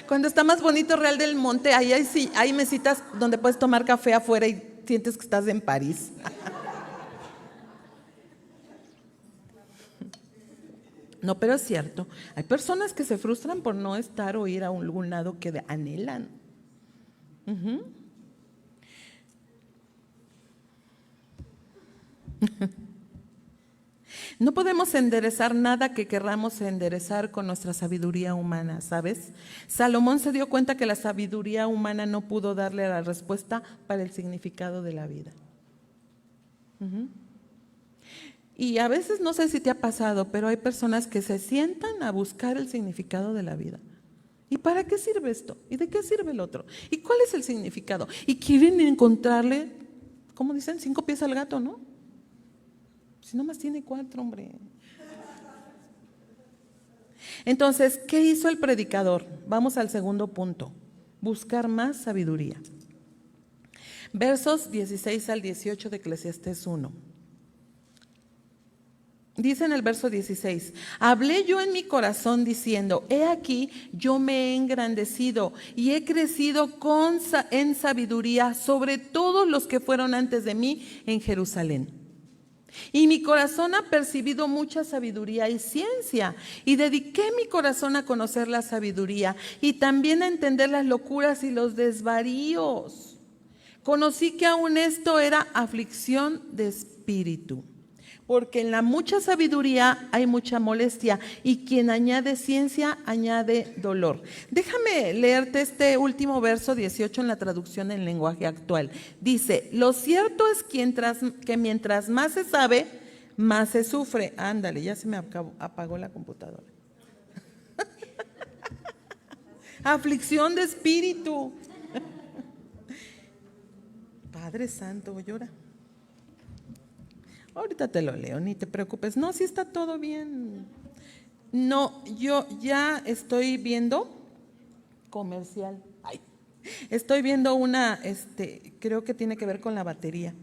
[SPEAKER 1] Cuando está más bonito Real del Monte, ahí hay mesitas donde puedes tomar café afuera y sientes que estás en París. No, pero es cierto, hay personas que se frustran por no estar o ir a algún lado que anhelan. No podemos enderezar nada que querramos enderezar con nuestra sabiduría humana, ¿sabes? Salomón se dio cuenta que la sabiduría humana no pudo darle la respuesta para el significado de la vida. Y a veces, no sé si te ha pasado, pero hay personas que se sientan a buscar el significado de la vida. ¿Y para qué sirve esto? ¿Y de qué sirve el otro? ¿Y cuál es el significado? Y quieren encontrarle, ¿cómo dicen? 5 pies al gato, ¿no? Si nomás tiene 4, hombre. Entonces, ¿qué hizo el predicador? Vamos al segundo punto, buscar más sabiduría. Versos 16 al 18 de Eclesiastés 1. Dice en el verso 16, hablé yo en mi corazón diciendo, he aquí yo me he engrandecido y he crecido en sabiduría sobre todos los que fueron antes de mí en Jerusalén. Y mi corazón ha percibido mucha sabiduría y ciencia, y dediqué mi corazón a conocer la sabiduría y también a entender las locuras y los desvaríos. Conocí que aún esto era aflicción de espíritu, porque en la mucha sabiduría hay mucha molestia, y quien añade ciencia añade dolor. Déjame leerte este último verso 18 en la traducción en lenguaje actual. Dice, lo cierto es que mientras más se sabe, más se sufre. Ándale, ya se me apagó la computadora. Aflicción de espíritu. Padre Santo, llora. Ahorita te lo leo, ni te preocupes. No, sí está todo bien. No, yo ya estoy viendo comercial. Ay, estoy viendo una, creo que tiene que ver con la batería.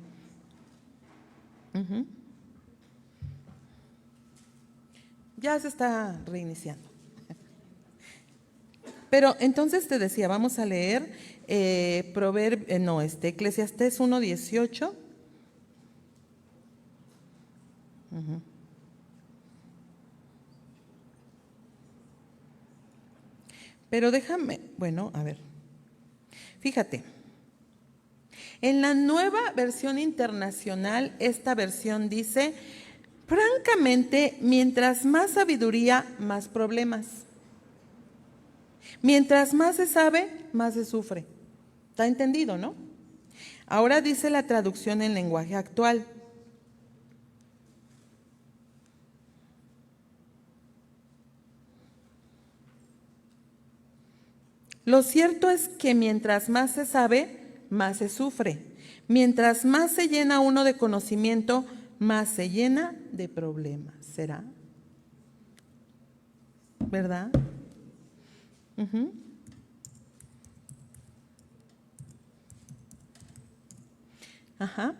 [SPEAKER 1] Ya se está reiniciando. Pero entonces te decía, vamos a leer Eclesiastés 1:18. Pero déjame, bueno, a ver, fíjate, en la nueva versión internacional, esta versión dice, francamente, mientras más sabiduría, más problemas. Mientras más se sabe, más se sufre. ¿Está entendido, no? Ahora dice la traducción en lenguaje actual. Lo cierto es que mientras más se sabe, más se sufre. Mientras más se llena uno de conocimiento, más se llena de problemas. ¿Será? ¿Verdad? Ajá.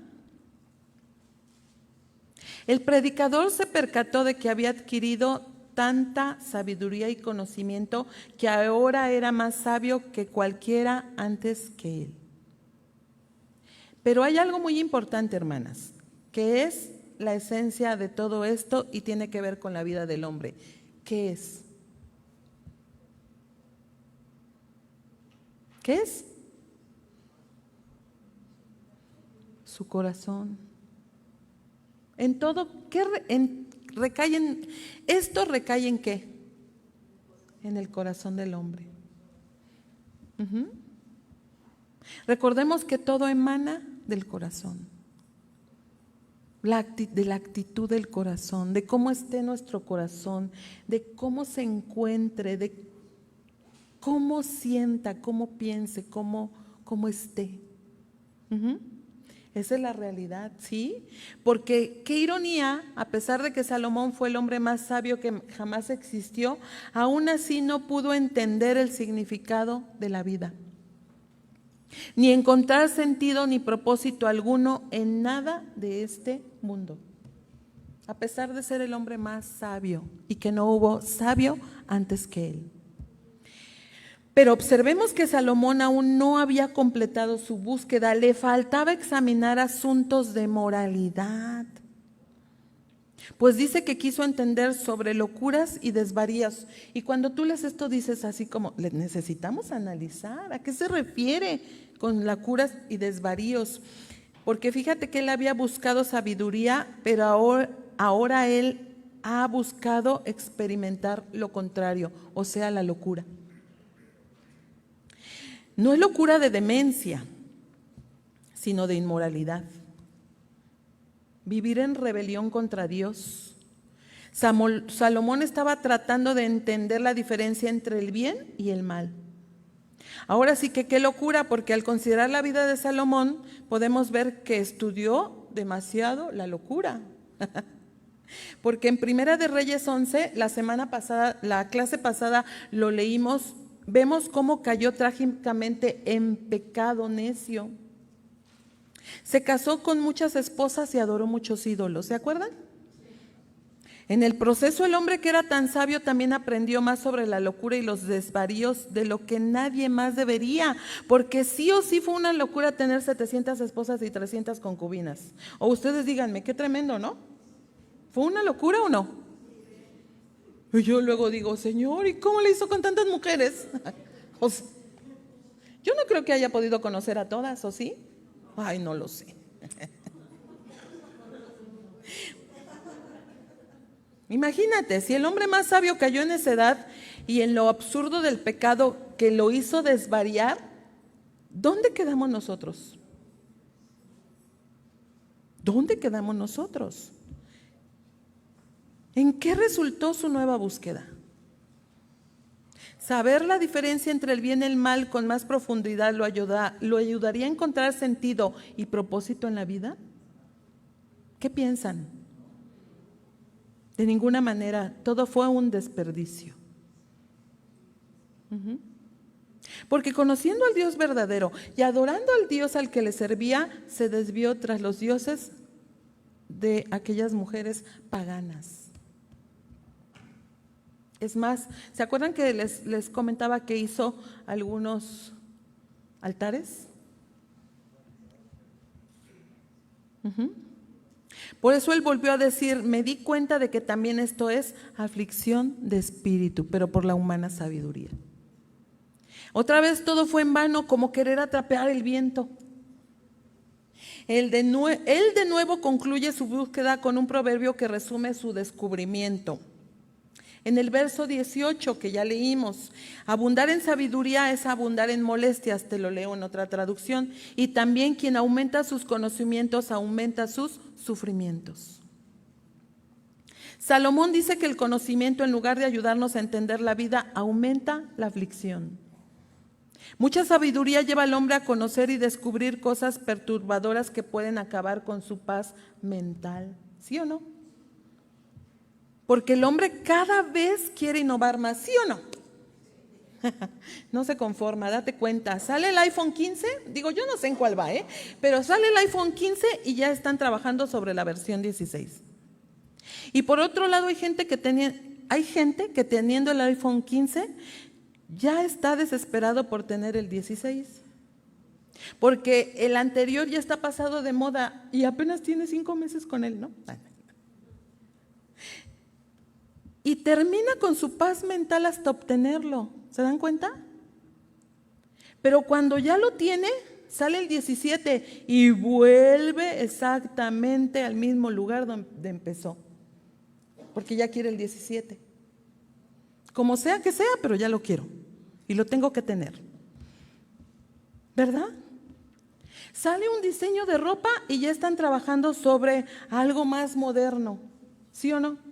[SPEAKER 1] El predicador se percató de que había adquirido tanta sabiduría y conocimiento que ahora era más sabio que cualquiera antes que él. Pero hay algo muy importante, hermanas, que es la esencia de todo esto y tiene que ver con la vida del hombre. ¿Qué es? ¿Qué es? Su corazón. En todo, esto recae en qué? En el corazón del hombre. Recordemos que todo emana del corazón, de la actitud del corazón, de cómo esté nuestro corazón, de cómo se encuentre, de cómo sienta, cómo piense, cómo esté. Esa es la realidad, ¿sí? Porque qué ironía, a pesar de que Salomón fue el hombre más sabio que jamás existió, aún así no pudo entender el significado de la vida, ni encontrar sentido ni propósito alguno en nada de este mundo, a pesar de ser el hombre más sabio y que no hubo sabio antes que él. Pero observemos que Salomón aún no había completado su búsqueda, le faltaba examinar asuntos de moralidad. Pues dice que quiso entender sobre locuras y desvaríos. Y cuando tú lees esto dices así como, necesitamos analizar, ¿a qué se refiere con locuras y desvaríos? Porque fíjate que él había buscado sabiduría, pero ahora él ha buscado experimentar lo contrario, o sea, la locura. No es locura de demencia, sino de inmoralidad. Vivir en rebelión contra Dios. Salomón estaba tratando de entender la diferencia entre el bien y el mal. Ahora sí que qué locura, porque al considerar la vida de Salomón podemos ver que estudió demasiado la locura. Porque en Primera de Reyes 11, la clase pasada lo leímos, vemos cómo cayó trágicamente en pecado necio. Se casó con muchas esposas y adoró muchos ídolos, ¿se acuerdan? En el proceso el hombre que era tan sabio también aprendió más sobre la locura y los desvaríos de lo que nadie más debería, porque sí o sí fue una locura tener 700 esposas y 300 concubinas. O ustedes díganme, qué tremendo, ¿no? ¿Fue una locura o no? Y yo luego digo, Señor, ¿y cómo le hizo con tantas mujeres? O sea, yo no creo que haya podido conocer a todas, ¿o sí? Ay, no lo sé. Imagínate, si el hombre más sabio cayó en necedad y en lo absurdo del pecado que lo hizo desvariar, ¿dónde quedamos nosotros? ¿Dónde quedamos nosotros? ¿En qué resultó su nueva búsqueda? Saber la diferencia entre el bien y el mal con más profundidad lo ayudaría a encontrar sentido y propósito en la vida. ¿Qué piensan? De ninguna manera, todo fue un desperdicio. Porque conociendo al Dios verdadero y adorando al Dios al que le servía, se desvió tras los dioses de aquellas mujeres paganas. Es más, ¿se acuerdan que les comentaba que hizo algunos altares? Por eso él volvió a decir, me di cuenta de que también esto es aflicción de espíritu, pero por la humana sabiduría. Otra vez todo fue en vano, como querer atrapar el viento. Él de nuevo concluye su búsqueda con un proverbio que resume su descubrimiento. En el verso 18 que ya leímos, abundar en sabiduría es abundar en molestias, te lo leo en otra traducción, y también quien aumenta sus conocimientos aumenta sus sufrimientos. Salomón dice que el conocimiento, en lugar de ayudarnos a entender la vida, aumenta la aflicción. Mucha sabiduría lleva al hombre a conocer y descubrir cosas perturbadoras que pueden acabar con su paz mental, ¿sí o no? Porque el hombre cada vez quiere innovar más, ¿sí o no? No se conforma, date cuenta. Sale el iPhone 15, digo, yo no sé en cuál va, pero sale el iPhone 15 y ya están trabajando sobre la versión 16. Y por otro lado hay gente que teniendo el iPhone 15 ya está desesperado por tener el 16. Porque el anterior ya está pasado de moda y apenas tiene 5 meses con él, ¿no? Y termina con su paz mental hasta obtenerlo. ¿Se dan cuenta? Pero cuando ya lo tiene, sale el 17 y vuelve exactamente al mismo lugar donde empezó. Porque ya quiere el 17. Como sea que sea, pero ya lo quiero. Y lo tengo que tener. ¿Verdad? Sale un diseño de ropa y ya están trabajando sobre algo más moderno. ¿Sí o no?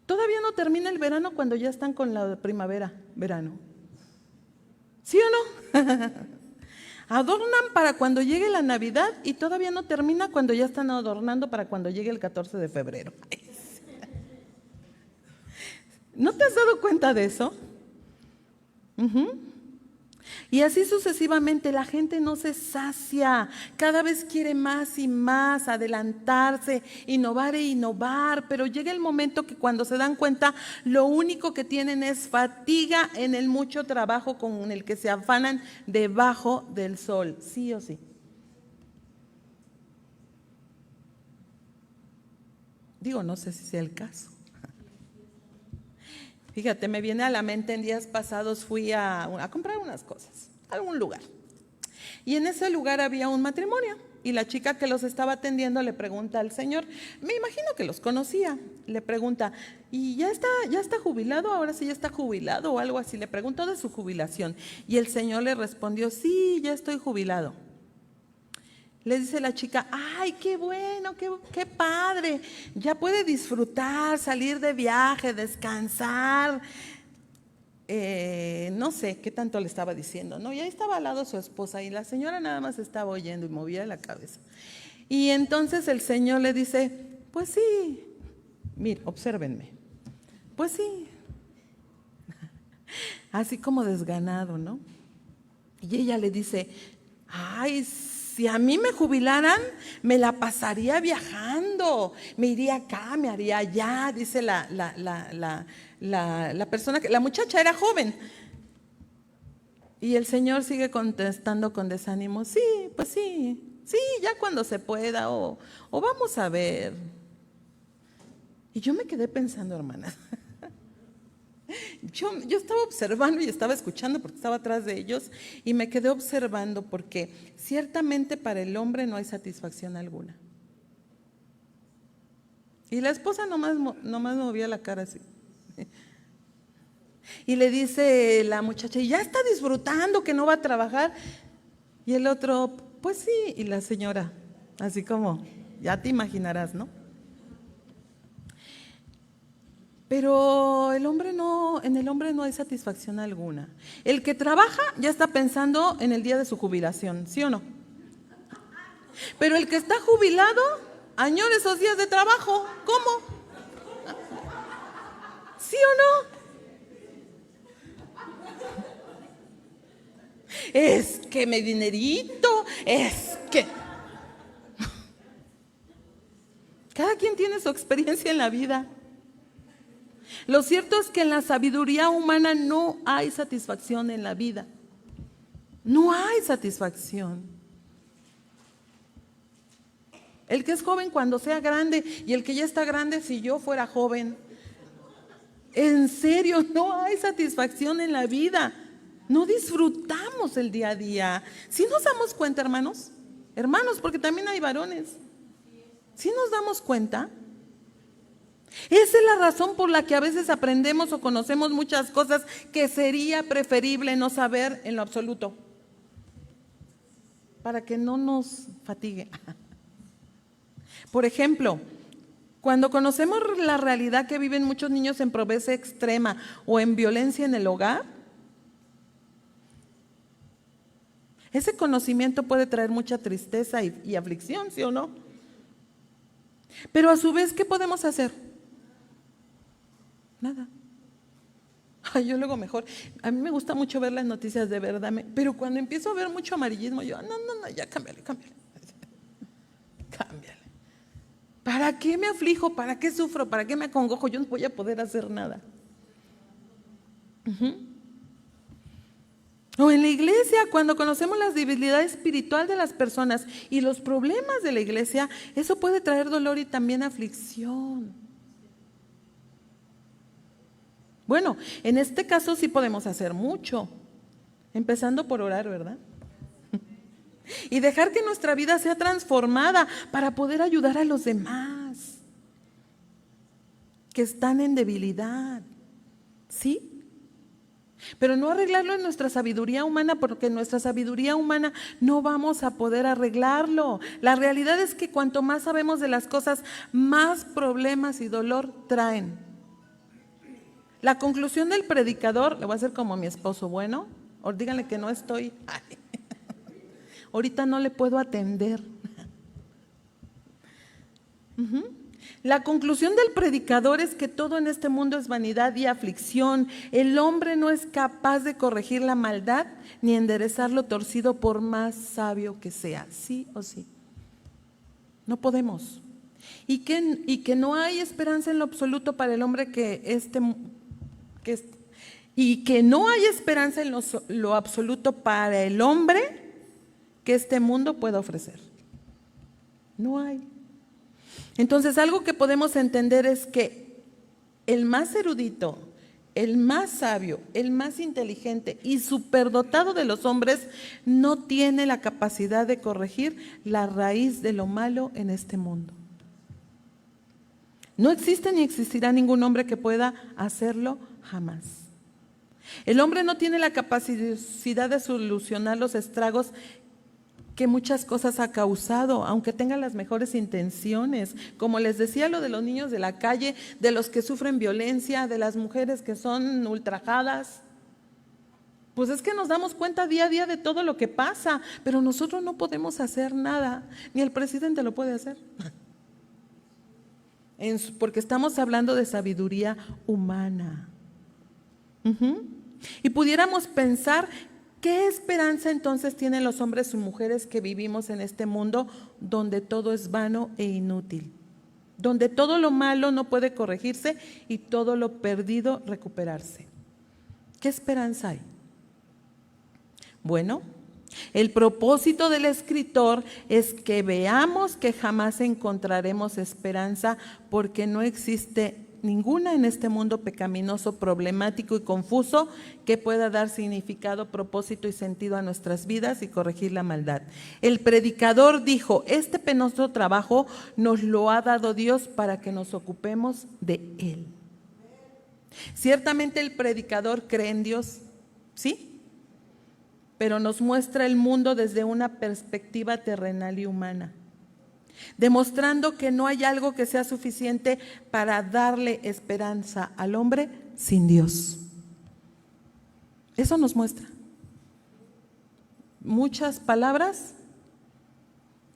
[SPEAKER 1] Todavía no termina el verano cuando ya están con la primavera, verano. ¿Sí o no? Adornan para cuando llegue la Navidad y todavía no termina cuando ya están adornando para cuando llegue el 14 de febrero. ¿No te has dado cuenta de eso? Y así sucesivamente, la gente no se sacia, cada vez quiere más y más, adelantarse, innovar e innovar, pero llega el momento que cuando se dan cuenta, lo único que tienen es fatiga en el mucho trabajo con el que se afanan debajo del sol, sí o sí. Digo, no sé si sea el caso. Fíjate, me viene a la mente, en días pasados fui a comprar unas cosas, a algún lugar. Y en ese lugar había un matrimonio. Y la chica que los estaba atendiendo le pregunta al señor, me imagino que los conocía, le pregunta, ¿y ya está jubilado? Ahora sí ya está jubilado o algo así. Le preguntó de su jubilación. Y el señor le respondió, sí, ya estoy jubilado. Le dice la chica, ay, qué bueno, qué padre, ya puede disfrutar, salir de viaje, descansar, no sé qué tanto le estaba diciendo, ¿no? Y ahí estaba al lado su esposa y la señora nada más estaba oyendo y movía la cabeza. Y entonces el señor le dice, pues sí, mire, obsérvenme, pues sí, así como desganado, ¿no? Y ella le dice, ay, si a mí me jubilaran, me la pasaría viajando, me iría acá, me haría allá, dice la persona, la muchacha era joven. Y el señor sigue contestando con desánimo, sí, pues sí, ya cuando se pueda, o vamos a ver. Y yo me quedé pensando, hermanas. Yo estaba observando y estaba escuchando porque estaba atrás de ellos y me quedé observando porque ciertamente para el hombre no hay satisfacción alguna. Y la esposa nomás movía la cara así. Y le dice la muchacha, ¿y ya está disfrutando que no va a trabajar? Y el otro, pues sí. Y la señora, así como, ya te imaginarás, ¿no? Pero en el hombre no hay satisfacción alguna. El que trabaja ya está pensando en el día de su jubilación, ¿sí o no? Pero el que está jubilado, añora esos días de trabajo. ¿Cómo? ¿Sí o no? Es que me dinerito, es que... Cada quien tiene su experiencia en la vida. Lo cierto es que en la sabiduría humana no hay satisfacción en la vida. No hay satisfacción. El que es joven cuando sea grande y el que ya está grande si yo fuera joven. En serio, no hay satisfacción en la vida. No disfrutamos el día a día. ¿Sí nos damos cuenta, hermanos? Hermanos, porque también hay varones. ¿Sí nos damos cuenta? Esa es la razón por la que a veces aprendemos o conocemos muchas cosas que sería preferible no saber en lo absoluto, para que no nos fatigue. Por ejemplo, cuando conocemos la realidad que viven muchos niños en pobreza extrema o en violencia en el hogar, ese conocimiento puede traer mucha tristeza y aflicción, ¿sí o no? Pero a su vez, ¿qué podemos hacer? Nada. Ay, yo luego mejor, a mí me gusta mucho ver las noticias de verdad, pero cuando empiezo a ver mucho amarillismo, yo, no, ya cámbiale. ¿Para qué me aflijo? ¿Para qué sufro? ¿Para qué me acongojo? Yo no voy a poder hacer nada. O en la iglesia, cuando conocemos la debilidad espiritual de las personas y los problemas de la iglesia, eso puede traer dolor y también aflicción. Bueno, en este caso sí podemos hacer mucho, empezando por orar, ¿verdad? Y dejar que nuestra vida sea transformada para poder ayudar a los demás que están en debilidad, ¿sí? Pero no arreglarlo en nuestra sabiduría humana, porque en nuestra sabiduría humana no vamos a poder arreglarlo. La realidad es que cuanto más sabemos de las cosas, más problemas y dolor traen. La conclusión del predicador, le voy a hacer como mi esposo, bueno, o díganle que no estoy, ahorita no le puedo atender. La conclusión del predicador es que todo en este mundo es vanidad y aflicción. El hombre no es capaz de corregir la maldad ni enderezar lo torcido por más sabio que sea. Sí o sí. No podemos. Y que no hay esperanza en lo absoluto para el hombre y que no hay esperanza en lo absoluto para el hombre que este mundo pueda ofrecer. No hay. Entonces, algo que podemos entender es que el más erudito, el más sabio, el más inteligente y superdotado de los hombres no tiene la capacidad de corregir la raíz de lo malo en este mundo. No existe ni existirá ningún hombre que pueda hacerlo jamás. El hombre no tiene la capacidad de solucionar los estragos que muchas cosas ha causado, aunque tenga las mejores intenciones. Como les decía, lo de los niños de la calle, de los que sufren violencia, de las mujeres que son ultrajadas. Pues es que nos damos cuenta día a día de todo lo que pasa, pero nosotros no podemos hacer nada, ni el presidente lo puede hacer. Porque estamos hablando de sabiduría humana. Y pudiéramos pensar, ¿qué esperanza entonces tienen los hombres y mujeres que vivimos en este mundo donde todo es vano e inútil? Donde todo lo malo no puede corregirse y todo lo perdido recuperarse. ¿Qué esperanza hay? Bueno, el propósito del escritor es que veamos que jamás encontraremos esperanza porque no existe ninguna en este mundo pecaminoso, problemático y confuso que pueda dar significado, propósito y sentido a nuestras vidas y corregir la maldad. El predicador dijo, este penoso trabajo nos lo ha dado Dios para que nos ocupemos de él. Ciertamente el predicador cree en Dios, ¿sí? Pero nos muestra el mundo desde una perspectiva terrenal y humana, demostrando que no hay algo que sea suficiente para darle esperanza al hombre sin Dios. Eso nos muestra. Muchas palabras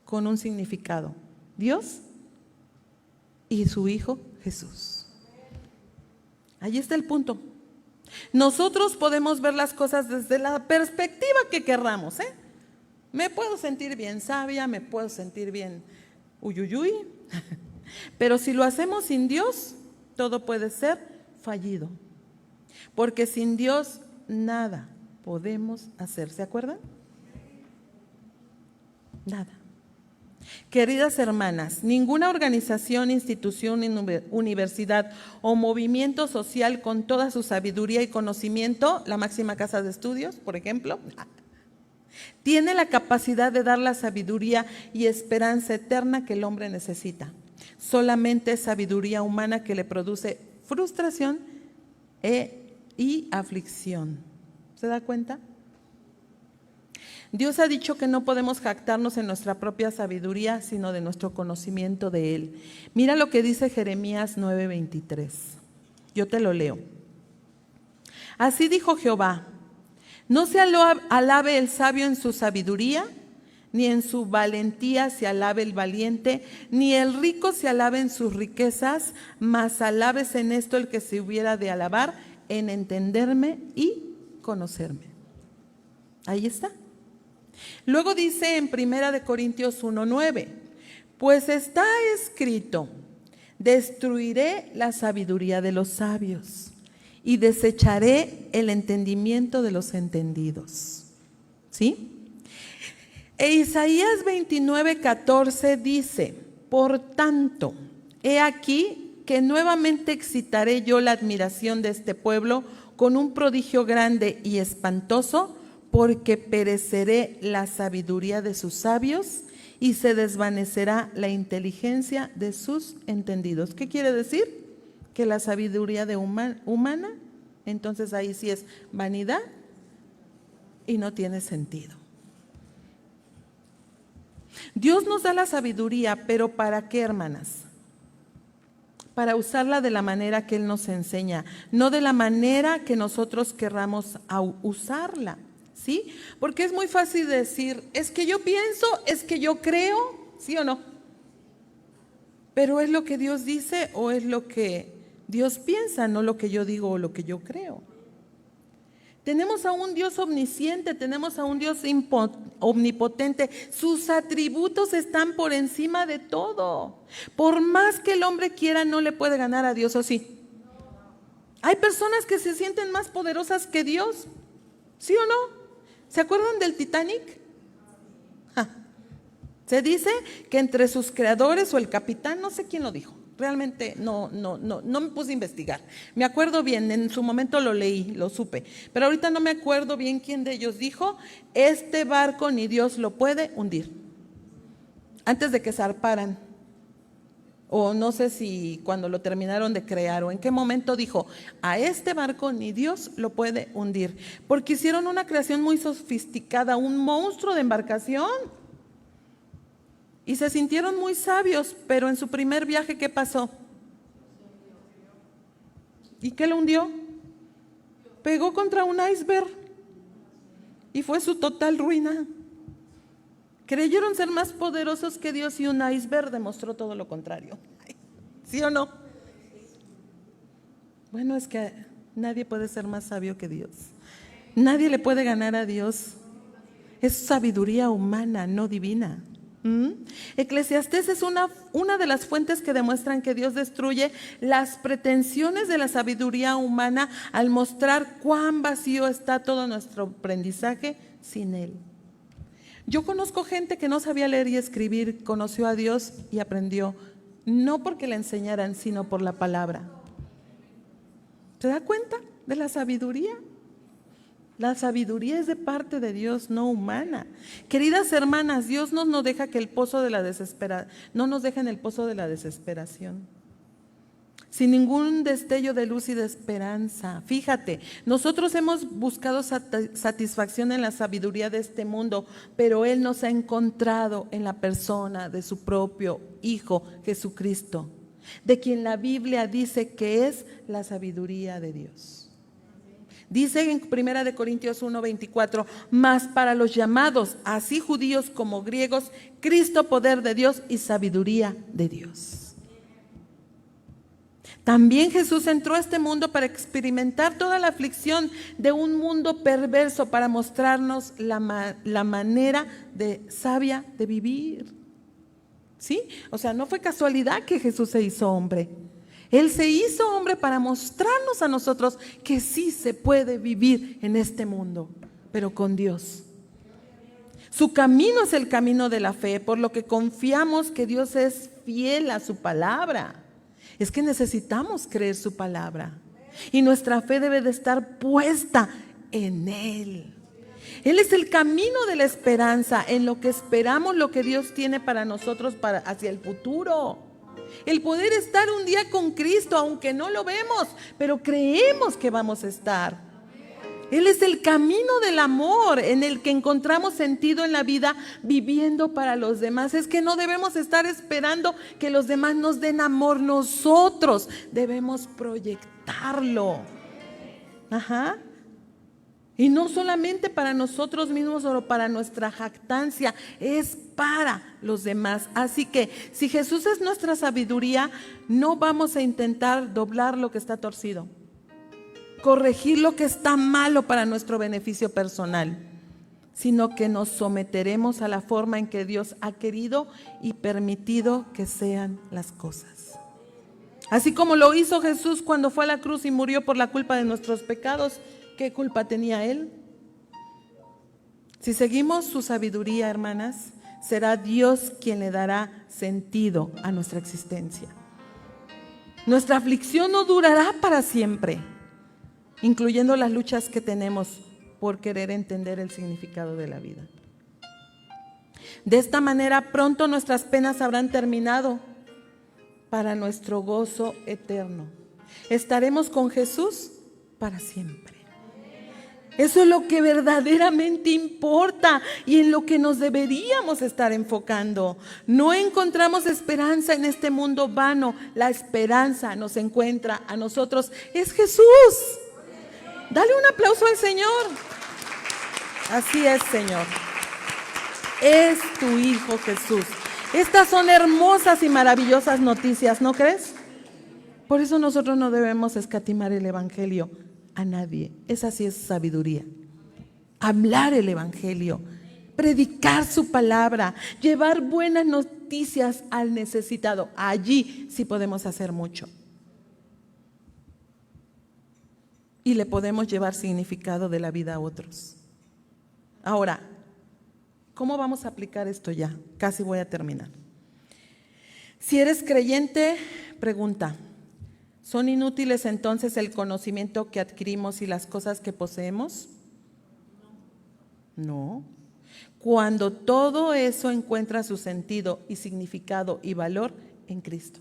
[SPEAKER 1] con un significado. Dios y su Hijo Jesús. Ahí está el punto. Nosotros podemos ver las cosas desde la perspectiva que querramos, ¿eh? Me puedo sentir bien sabia, me puedo sentir bien uyuyuy, pero si lo hacemos sin Dios, todo puede ser fallido. Porque sin Dios nada podemos hacer, ¿se acuerdan? Nada. Queridas hermanas, ninguna organización, institución, universidad o movimiento social con toda su sabiduría y conocimiento, la máxima casa de estudios, por ejemplo, tiene la capacidad de dar la sabiduría y esperanza eterna que el hombre necesita. Solamente es sabiduría humana que le produce frustración y aflicción. ¿Se da cuenta? Dios ha dicho que no podemos jactarnos en nuestra propia sabiduría, sino de nuestro conocimiento de Él. Mira lo que dice Jeremías 9:23. Yo te lo leo. Así dijo Jehová, no se alabe el sabio en su sabiduría, ni en su valentía se alabe el valiente, ni el rico se alabe en sus riquezas, mas alabes en esto el que se hubiera de alabar, en entenderme y conocerme. Ahí está. Luego dice en 1 Corintios 1:9, pues está escrito, destruiré la sabiduría de los sabios y desecharé el entendimiento de los entendidos. ¿Sí? E Isaías 29:14 dice, por tanto, he aquí que nuevamente excitaré yo la admiración de este pueblo con un prodigio grande y espantoso, porque pereceré la sabiduría de sus sabios y se desvanecerá la inteligencia de sus entendidos. ¿Qué quiere decir? Que la sabiduría humana, entonces ahí sí es vanidad y no tiene sentido. Dios nos da la sabiduría, pero ¿para qué, hermanas? Para usarla de la manera que Él nos enseña, no de la manera que nosotros querramos usarla. ¿Sí? Porque es muy fácil decir, es que yo pienso, es que yo creo, ¿sí o no? Pero ¿es lo que Dios dice o es lo que Dios piensa, no lo que yo digo o lo que yo creo? Tenemos a un Dios omnisciente, tenemos a un Dios omnipotente. Sus atributos están por encima de todo. Por más que el hombre quiera, no le puede ganar a Dios, ¿o sí? Hay personas que se sienten más poderosas que Dios, ¿sí o no? ¿Se acuerdan del Titanic? Se dice que entre sus creadores o el capitán, no sé quién lo dijo, realmente no me puse a investigar. Me acuerdo bien, en su momento lo leí, lo supe, pero ahorita no me acuerdo bien quién de ellos dijo, este barco ni Dios lo puede hundir. Antes de que zarparan, o no sé si cuando lo terminaron de crear o en qué momento dijo, a este barco ni Dios lo puede hundir, porque hicieron una creación muy sofisticada, un monstruo de embarcación. Y se sintieron muy sabios, pero en su primer viaje, ¿qué pasó? ¿Y qué lo hundió? Pegó contra un iceberg y fue su total ruina. Creyeron ser más poderosos que Dios y un iceberg demostró todo lo contrario. ¿Sí o no? Bueno, es que nadie puede ser más sabio que Dios. Nadie le puede ganar a Dios. Es sabiduría humana, no divina. Eclesiastés es una de las fuentes que demuestran que Dios destruye las pretensiones de la sabiduría humana al mostrar cuán vacío está todo nuestro aprendizaje sin Él. Yo conozco gente que no sabía leer y escribir, conoció a Dios y aprendió, no porque le enseñaran, sino por la palabra. ¿Se da cuenta de la sabiduría? La sabiduría es de parte de Dios, no humana. Queridas hermanas, Dios no nos deja que el pozo de la no nos deja en el pozo de la desesperación, sin ningún destello de luz y de esperanza. Fíjate, nosotros hemos buscado satisfacción en la sabiduría de este mundo, pero Él nos ha encontrado en la persona de su propio Hijo Jesucristo, de quien la Biblia dice que es la sabiduría de Dios. Dice en 1 Corintios 1:24, mas para los llamados, así judíos como griegos, Cristo poder de Dios y sabiduría de Dios. También Jesús entró a este mundo para experimentar toda la aflicción de un mundo perverso, para mostrarnos la manera sabia de vivir. ¿Sí? O sea, no fue casualidad que Jesús se hizo hombre. Él se hizo hombre para mostrarnos a nosotros que sí se puede vivir en este mundo, pero con Dios. Su camino es el camino de la fe, por lo que confiamos que Dios es fiel a su palabra. Es que necesitamos creer su palabra y nuestra fe debe de estar puesta en Él. Él es el camino de la esperanza, en lo que esperamos lo que Dios tiene para nosotros hacia el futuro. El poder estar un día con Cristo, aunque no lo vemos, pero creemos que vamos a estar. Él es el camino del amor en el que encontramos sentido en la vida, viviendo para los demás. Es que no debemos estar esperando que los demás nos den amor, nosotros debemos proyectarlo. Y no solamente para nosotros mismos o para nuestra jactancia, es para los demás. Así que si Jesús es nuestra sabiduría, no vamos a intentar doblar lo que está torcido, corregir lo que está malo para nuestro beneficio personal, sino que nos someteremos a la forma en que Dios ha querido y permitido que sean las cosas. Así como lo hizo Jesús cuando fue a la cruz y murió por la culpa de nuestros pecados. ¿Qué culpa tenía Él? Si seguimos su sabiduría, hermanas, será Dios quien le dará sentido a nuestra existencia. Nuestra aflicción no durará para siempre, incluyendo las luchas que tenemos por querer entender el significado de la vida. De esta manera, pronto nuestras penas habrán terminado para nuestro gozo eterno. Estaremos con Jesús para siempre. Eso es lo que verdaderamente importa y en lo que nos deberíamos estar enfocando. No encontramos esperanza en este mundo vano. La esperanza nos encuentra a nosotros. Es Jesús. Dale un aplauso al Señor. Así es, Señor. Es tu Hijo Jesús. Estas son hermosas y maravillosas noticias, ¿no crees? Por eso nosotros no debemos escatimar el evangelio a nadie. Esa sí es sabiduría. Hablar el evangelio, predicar su palabra, llevar buenas noticias al necesitado. Allí sí podemos hacer mucho. Y le podemos llevar significado de la vida a otros. Ahora, ¿cómo vamos a aplicar esto ya? Casi voy a terminar. Si eres creyente, pregunta, ¿son inútiles entonces el conocimiento que adquirimos y las cosas que poseemos? No. Cuando todo eso encuentra su sentido y significado y valor en Cristo.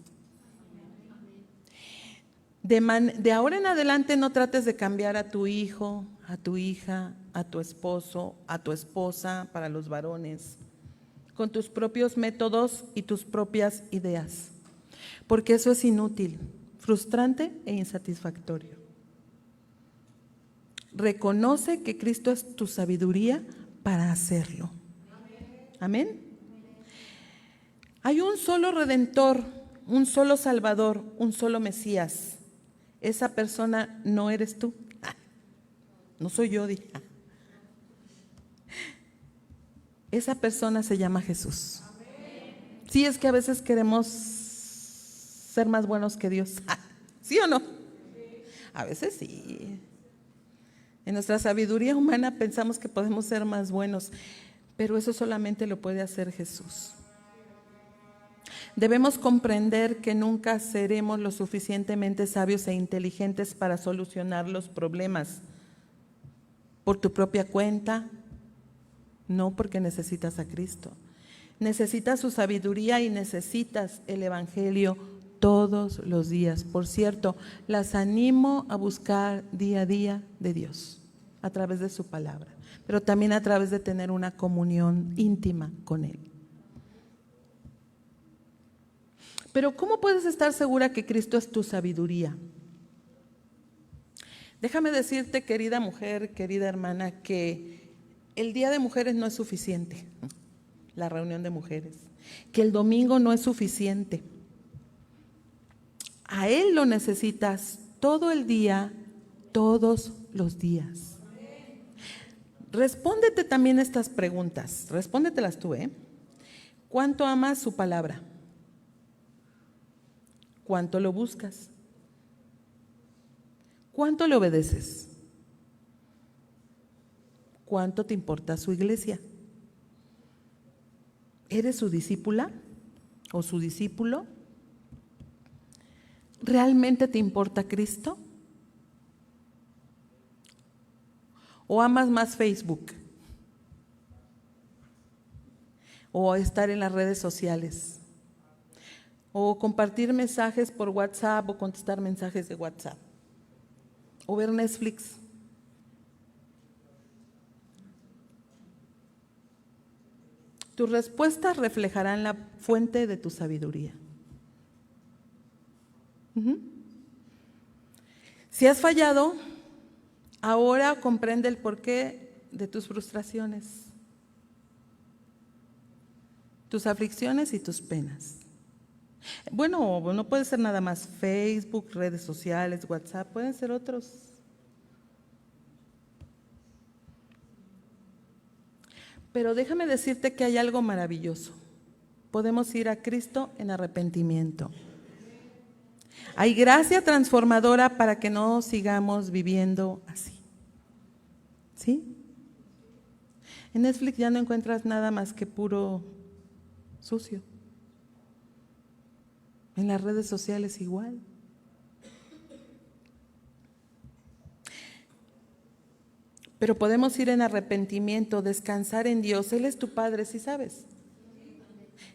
[SPEAKER 1] De ahora en adelante no trates de cambiar a tu hijo, a tu hija, a tu esposo, a tu esposa, para los varones, con tus propios métodos y tus propias ideas, porque eso es inútil, frustrante e insatisfactorio. Reconoce que Cristo es tu sabiduría para hacerlo. Amén. Hay un solo Redentor, un solo Salvador, un solo Mesías. Esa persona no eres tú. No soy yo, dije. Esa persona se llama Jesús. Sí, es que a veces queremos ser más buenos que Dios. ¿Sí o no? A veces sí. En nuestra sabiduría humana pensamos que podemos ser más buenos, pero eso solamente lo puede hacer Jesús. Debemos comprender que nunca seremos lo suficientemente sabios e inteligentes para solucionar los problemas por tu propia cuenta, no, porque necesitas a Cristo. Necesitas su sabiduría y necesitas el evangelio todos los días. Por cierto, las animo a buscar día a día de Dios a través de su palabra, pero también a través de tener una comunión íntima con Él. Pero ¿cómo puedes estar segura que Cristo es tu sabiduría? Déjame decirte, querida mujer, querida hermana, que el Día de Mujeres no es suficiente, la reunión de mujeres, que el domingo no es suficiente. A Él lo necesitas todo el día, todos los días. Respóndete también estas preguntas, respóndetelas tú, ¿Cuánto amas su palabra? ¿Cuánto lo buscas? ¿Cuánto le obedeces? ¿Cuánto te importa su iglesia? ¿Eres su discípula o su discípulo? ¿Realmente te importa Cristo? ¿O amas más Facebook? ¿O estar en las redes sociales? ¿O compartir mensajes por WhatsApp o contestar mensajes de WhatsApp? ¿O ver Netflix? Tus respuestas reflejarán la fuente de tu sabiduría. Si has fallado, ahora comprende el porqué de tus frustraciones, tus aflicciones y tus penas. Bueno, no puede ser nada más Facebook, redes sociales, WhatsApp, pueden ser otros. Pero déjame decirte que hay algo maravilloso. Podemos ir a Cristo en arrepentimiento. Hay gracia transformadora para que no sigamos viviendo así. ¿Sí? En Netflix ya no encuentras nada más que puro sucio. En las redes sociales igual. Pero podemos ir en arrepentimiento, descansar en Dios. Él es tu Padre, ¿sí sabes?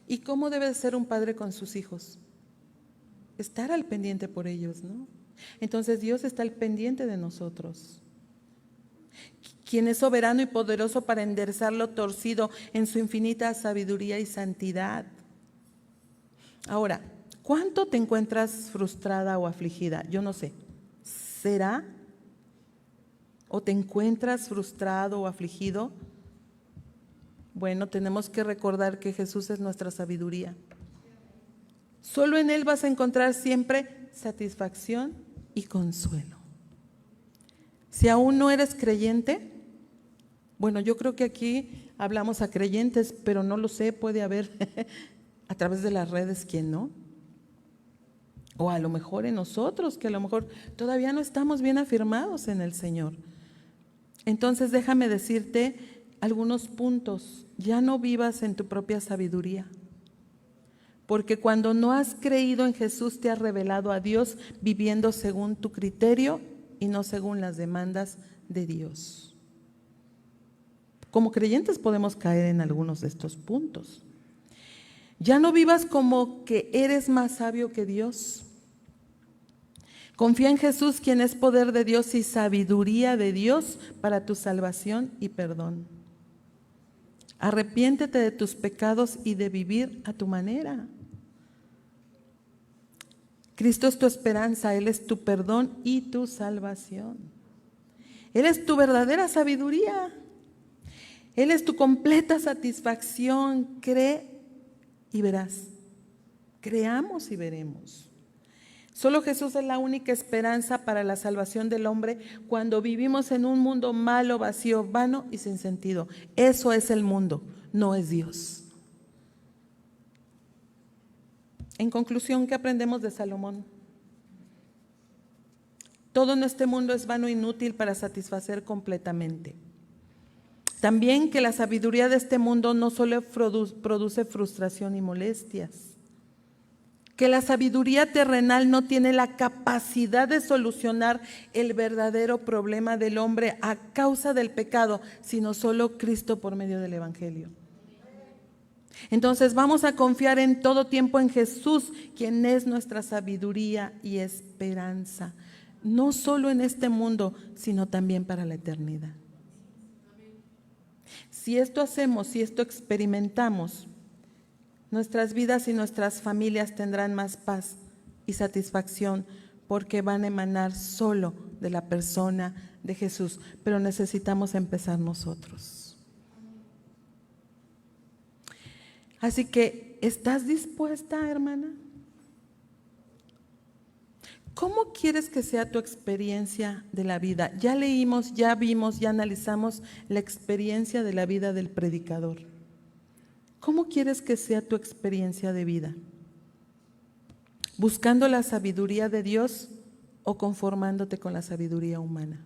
[SPEAKER 1] ¿Y cómo debe ser un padre con sus hijos? Estar al pendiente por ellos, ¿no? Entonces Dios está al pendiente de nosotros. Quien es soberano y poderoso para enderezar lo torcido en su infinita sabiduría y santidad. Ahora, ¿cuánto te encuentras frustrada o afligida? Yo no sé. ¿Será? ¿O te encuentras frustrado o afligido? Bueno, tenemos que recordar que Jesús es nuestra sabiduría. Solo en Él vas a encontrar siempre satisfacción y consuelo. Si aún no eres creyente, bueno, yo creo que aquí hablamos a creyentes, pero no lo sé, puede haber a través de las redes quien no. O a lo mejor en nosotros, que a lo mejor todavía no estamos bien afirmados en el Señor. Entonces déjame decirte algunos puntos. Ya no vivas en tu propia sabiduría. Porque cuando no has creído en Jesús, te has revelado a Dios viviendo según tu criterio y no según las demandas de Dios. Como creyentes podemos caer en algunos de estos puntos. Ya no vivas como que eres más sabio que Dios. Confía en Jesús, quien es poder de Dios y sabiduría de Dios para tu salvación y perdón. Arrepiéntete de tus pecados y de vivir a tu manera. Cristo es tu esperanza, Él es tu perdón y tu salvación. Él es tu verdadera sabiduría. Él es tu completa satisfacción. Cree y verás. Creamos y veremos. Solo Jesús es la única esperanza para la salvación del hombre cuando vivimos en un mundo malo, vacío, vano y sin sentido. Eso es el mundo, no es Dios. En conclusión, ¿qué aprendemos de Salomón? Todo en este mundo es vano e inútil para satisfacer completamente. También que la sabiduría de este mundo no solo produce frustración y molestias. Que la sabiduría terrenal no tiene la capacidad de solucionar el verdadero problema del hombre a causa del pecado, sino solo Cristo por medio del Evangelio. Entonces vamos a confiar en todo tiempo en Jesús, quien es nuestra sabiduría y esperanza, no solo en este mundo, sino también para la eternidad. Si esto hacemos, si esto experimentamos, nuestras vidas y nuestras familias tendrán más paz y satisfacción porque van a emanar solo de la persona de Jesús, pero necesitamos empezar nosotros. Así que, ¿estás dispuesta, hermana? ¿Cómo quieres que sea tu experiencia de la vida? Ya leímos, ya vimos, ya analizamos la experiencia de la vida del predicador. ¿Cómo quieres que sea tu experiencia de vida? ¿Buscando la sabiduría de Dios o conformándote con la sabiduría humana?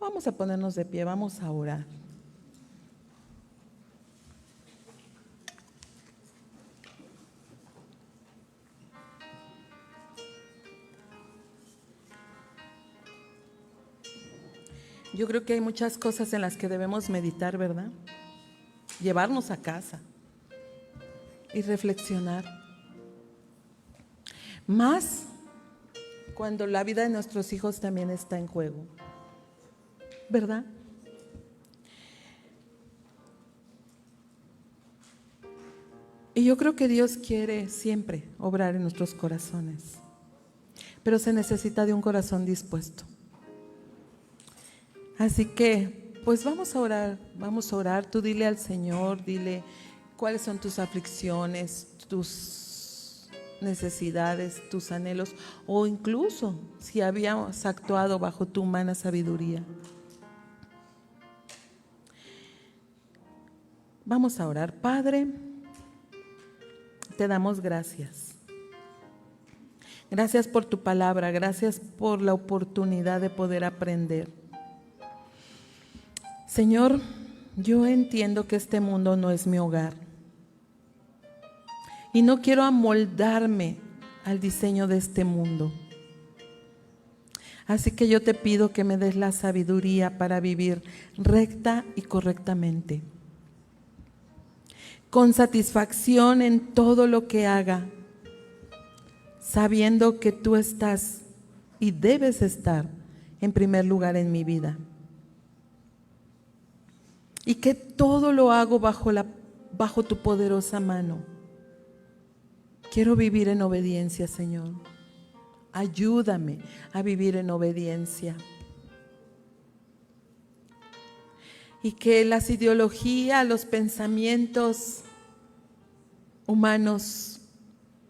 [SPEAKER 1] Vamos a ponernos de pie, vamos a orar. Yo creo que hay muchas cosas en las que debemos meditar, ¿verdad? Llevarnos a casa y reflexionar. Más cuando la vida de nuestros hijos también está en juego, ¿verdad? Y yo creo que Dios quiere siempre obrar en nuestros corazones, pero se necesita de un corazón dispuesto. Así que, pues vamos a orar, tú dile al Señor, dile cuáles son tus aflicciones, tus necesidades, tus anhelos, o incluso si habíamos actuado bajo tu humana sabiduría. Vamos a orar. Padre, te damos gracias. Gracias por tu palabra, gracias por la oportunidad de poder aprender. Señor, yo entiendo que este mundo no es mi hogar y no quiero amoldarme al diseño de este mundo. Así que yo te pido que me des la sabiduría para vivir recta y correctamente, con satisfacción en todo lo que haga, sabiendo que tú estás y debes estar en primer lugar en mi vida. Y que todo lo hago bajo tu poderosa mano. Quiero vivir en obediencia, Señor. Ayúdame a vivir en obediencia. y que las ideologías, los pensamientos humanos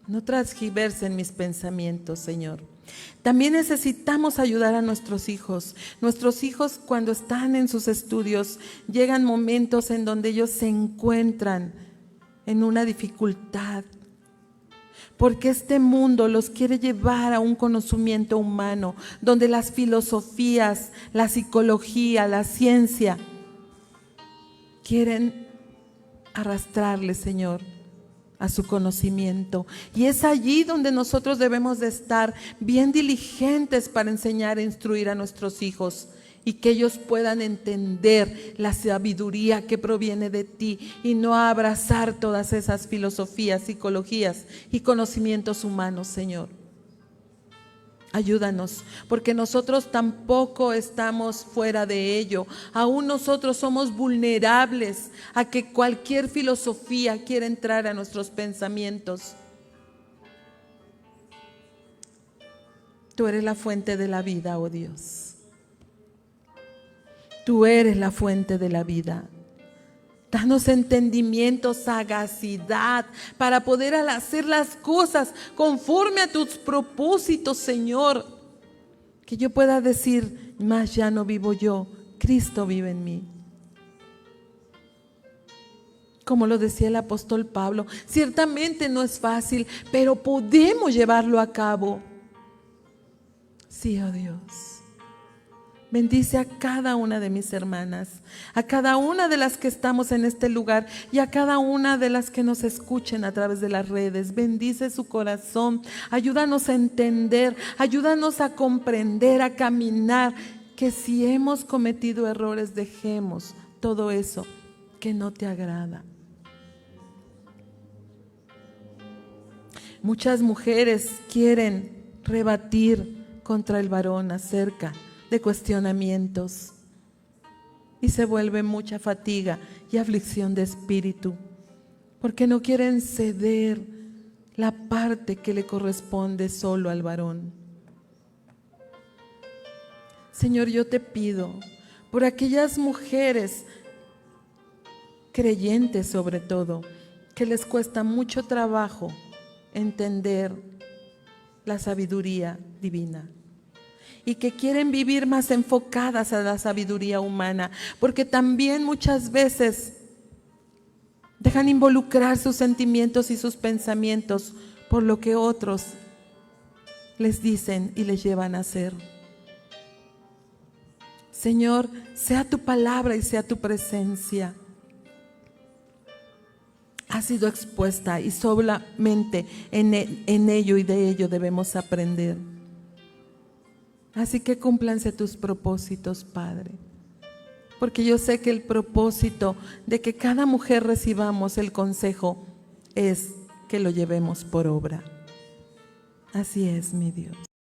[SPEAKER 1] no transgiversen mis pensamientos, Señor. También necesitamos ayudar a nuestros hijos. Nuestros hijos, cuando están en sus estudios, llegan momentos en donde ellos se encuentran en una dificultad, porque este mundo los quiere llevar a un conocimiento humano, donde las filosofías, la psicología, la ciencia quieren arrastrarles, Señor, a su conocimiento. Y es allí donde nosotros debemos de estar bien diligentes para enseñar e instruir a nuestros hijos, y que ellos puedan entender la sabiduría que proviene de ti y no abrazar todas esas filosofías, psicologías y conocimientos humanos, Señor. Ayúdanos, porque nosotros tampoco estamos fuera de ello. Aún nosotros somos vulnerables a que cualquier filosofía quiera entrar a nuestros pensamientos. Tú eres la fuente de la vida, oh Dios. Tú eres la fuente de la vida. Danos entendimiento, sagacidad para poder hacer las cosas conforme a tus propósitos, Señor. Que yo pueda decir, más ya no vivo yo, Cristo vive en mí. Como lo decía el apóstol Pablo, ciertamente no es fácil, pero podemos llevarlo a cabo. Sí, oh Dios. Bendice a cada una de mis hermanas, a cada una de las que estamos en este lugar y a cada una de las que nos escuchen a través de las redes. Bendice su corazón, ayúdanos a entender, ayúdanos a comprender, a caminar, que si hemos cometido errores, dejemos todo eso que no te agrada. Muchas mujeres quieren rebatir contra el varón acerca de cuestionamientos y se vuelve mucha fatiga y aflicción de espíritu, porque no quieren ceder la parte que le corresponde solo al varón. Señor, yo te pido por aquellas mujeres creyentes, sobre todo, que les cuesta mucho trabajo entender la sabiduría divina y que quieren vivir más enfocadas a la sabiduría humana, porque también muchas veces dejan involucrar sus sentimientos y sus pensamientos por lo que otros les dicen y les llevan a hacer. Señor, sea tu palabra y sea tu presencia. Ha sido expuesta y solamente en ello y de ello debemos aprender. Así que cúmplanse tus propósitos, Padre, porque yo sé que el propósito de que cada mujer recibamos el consejo es que lo llevemos por obra. Así es, mi Dios.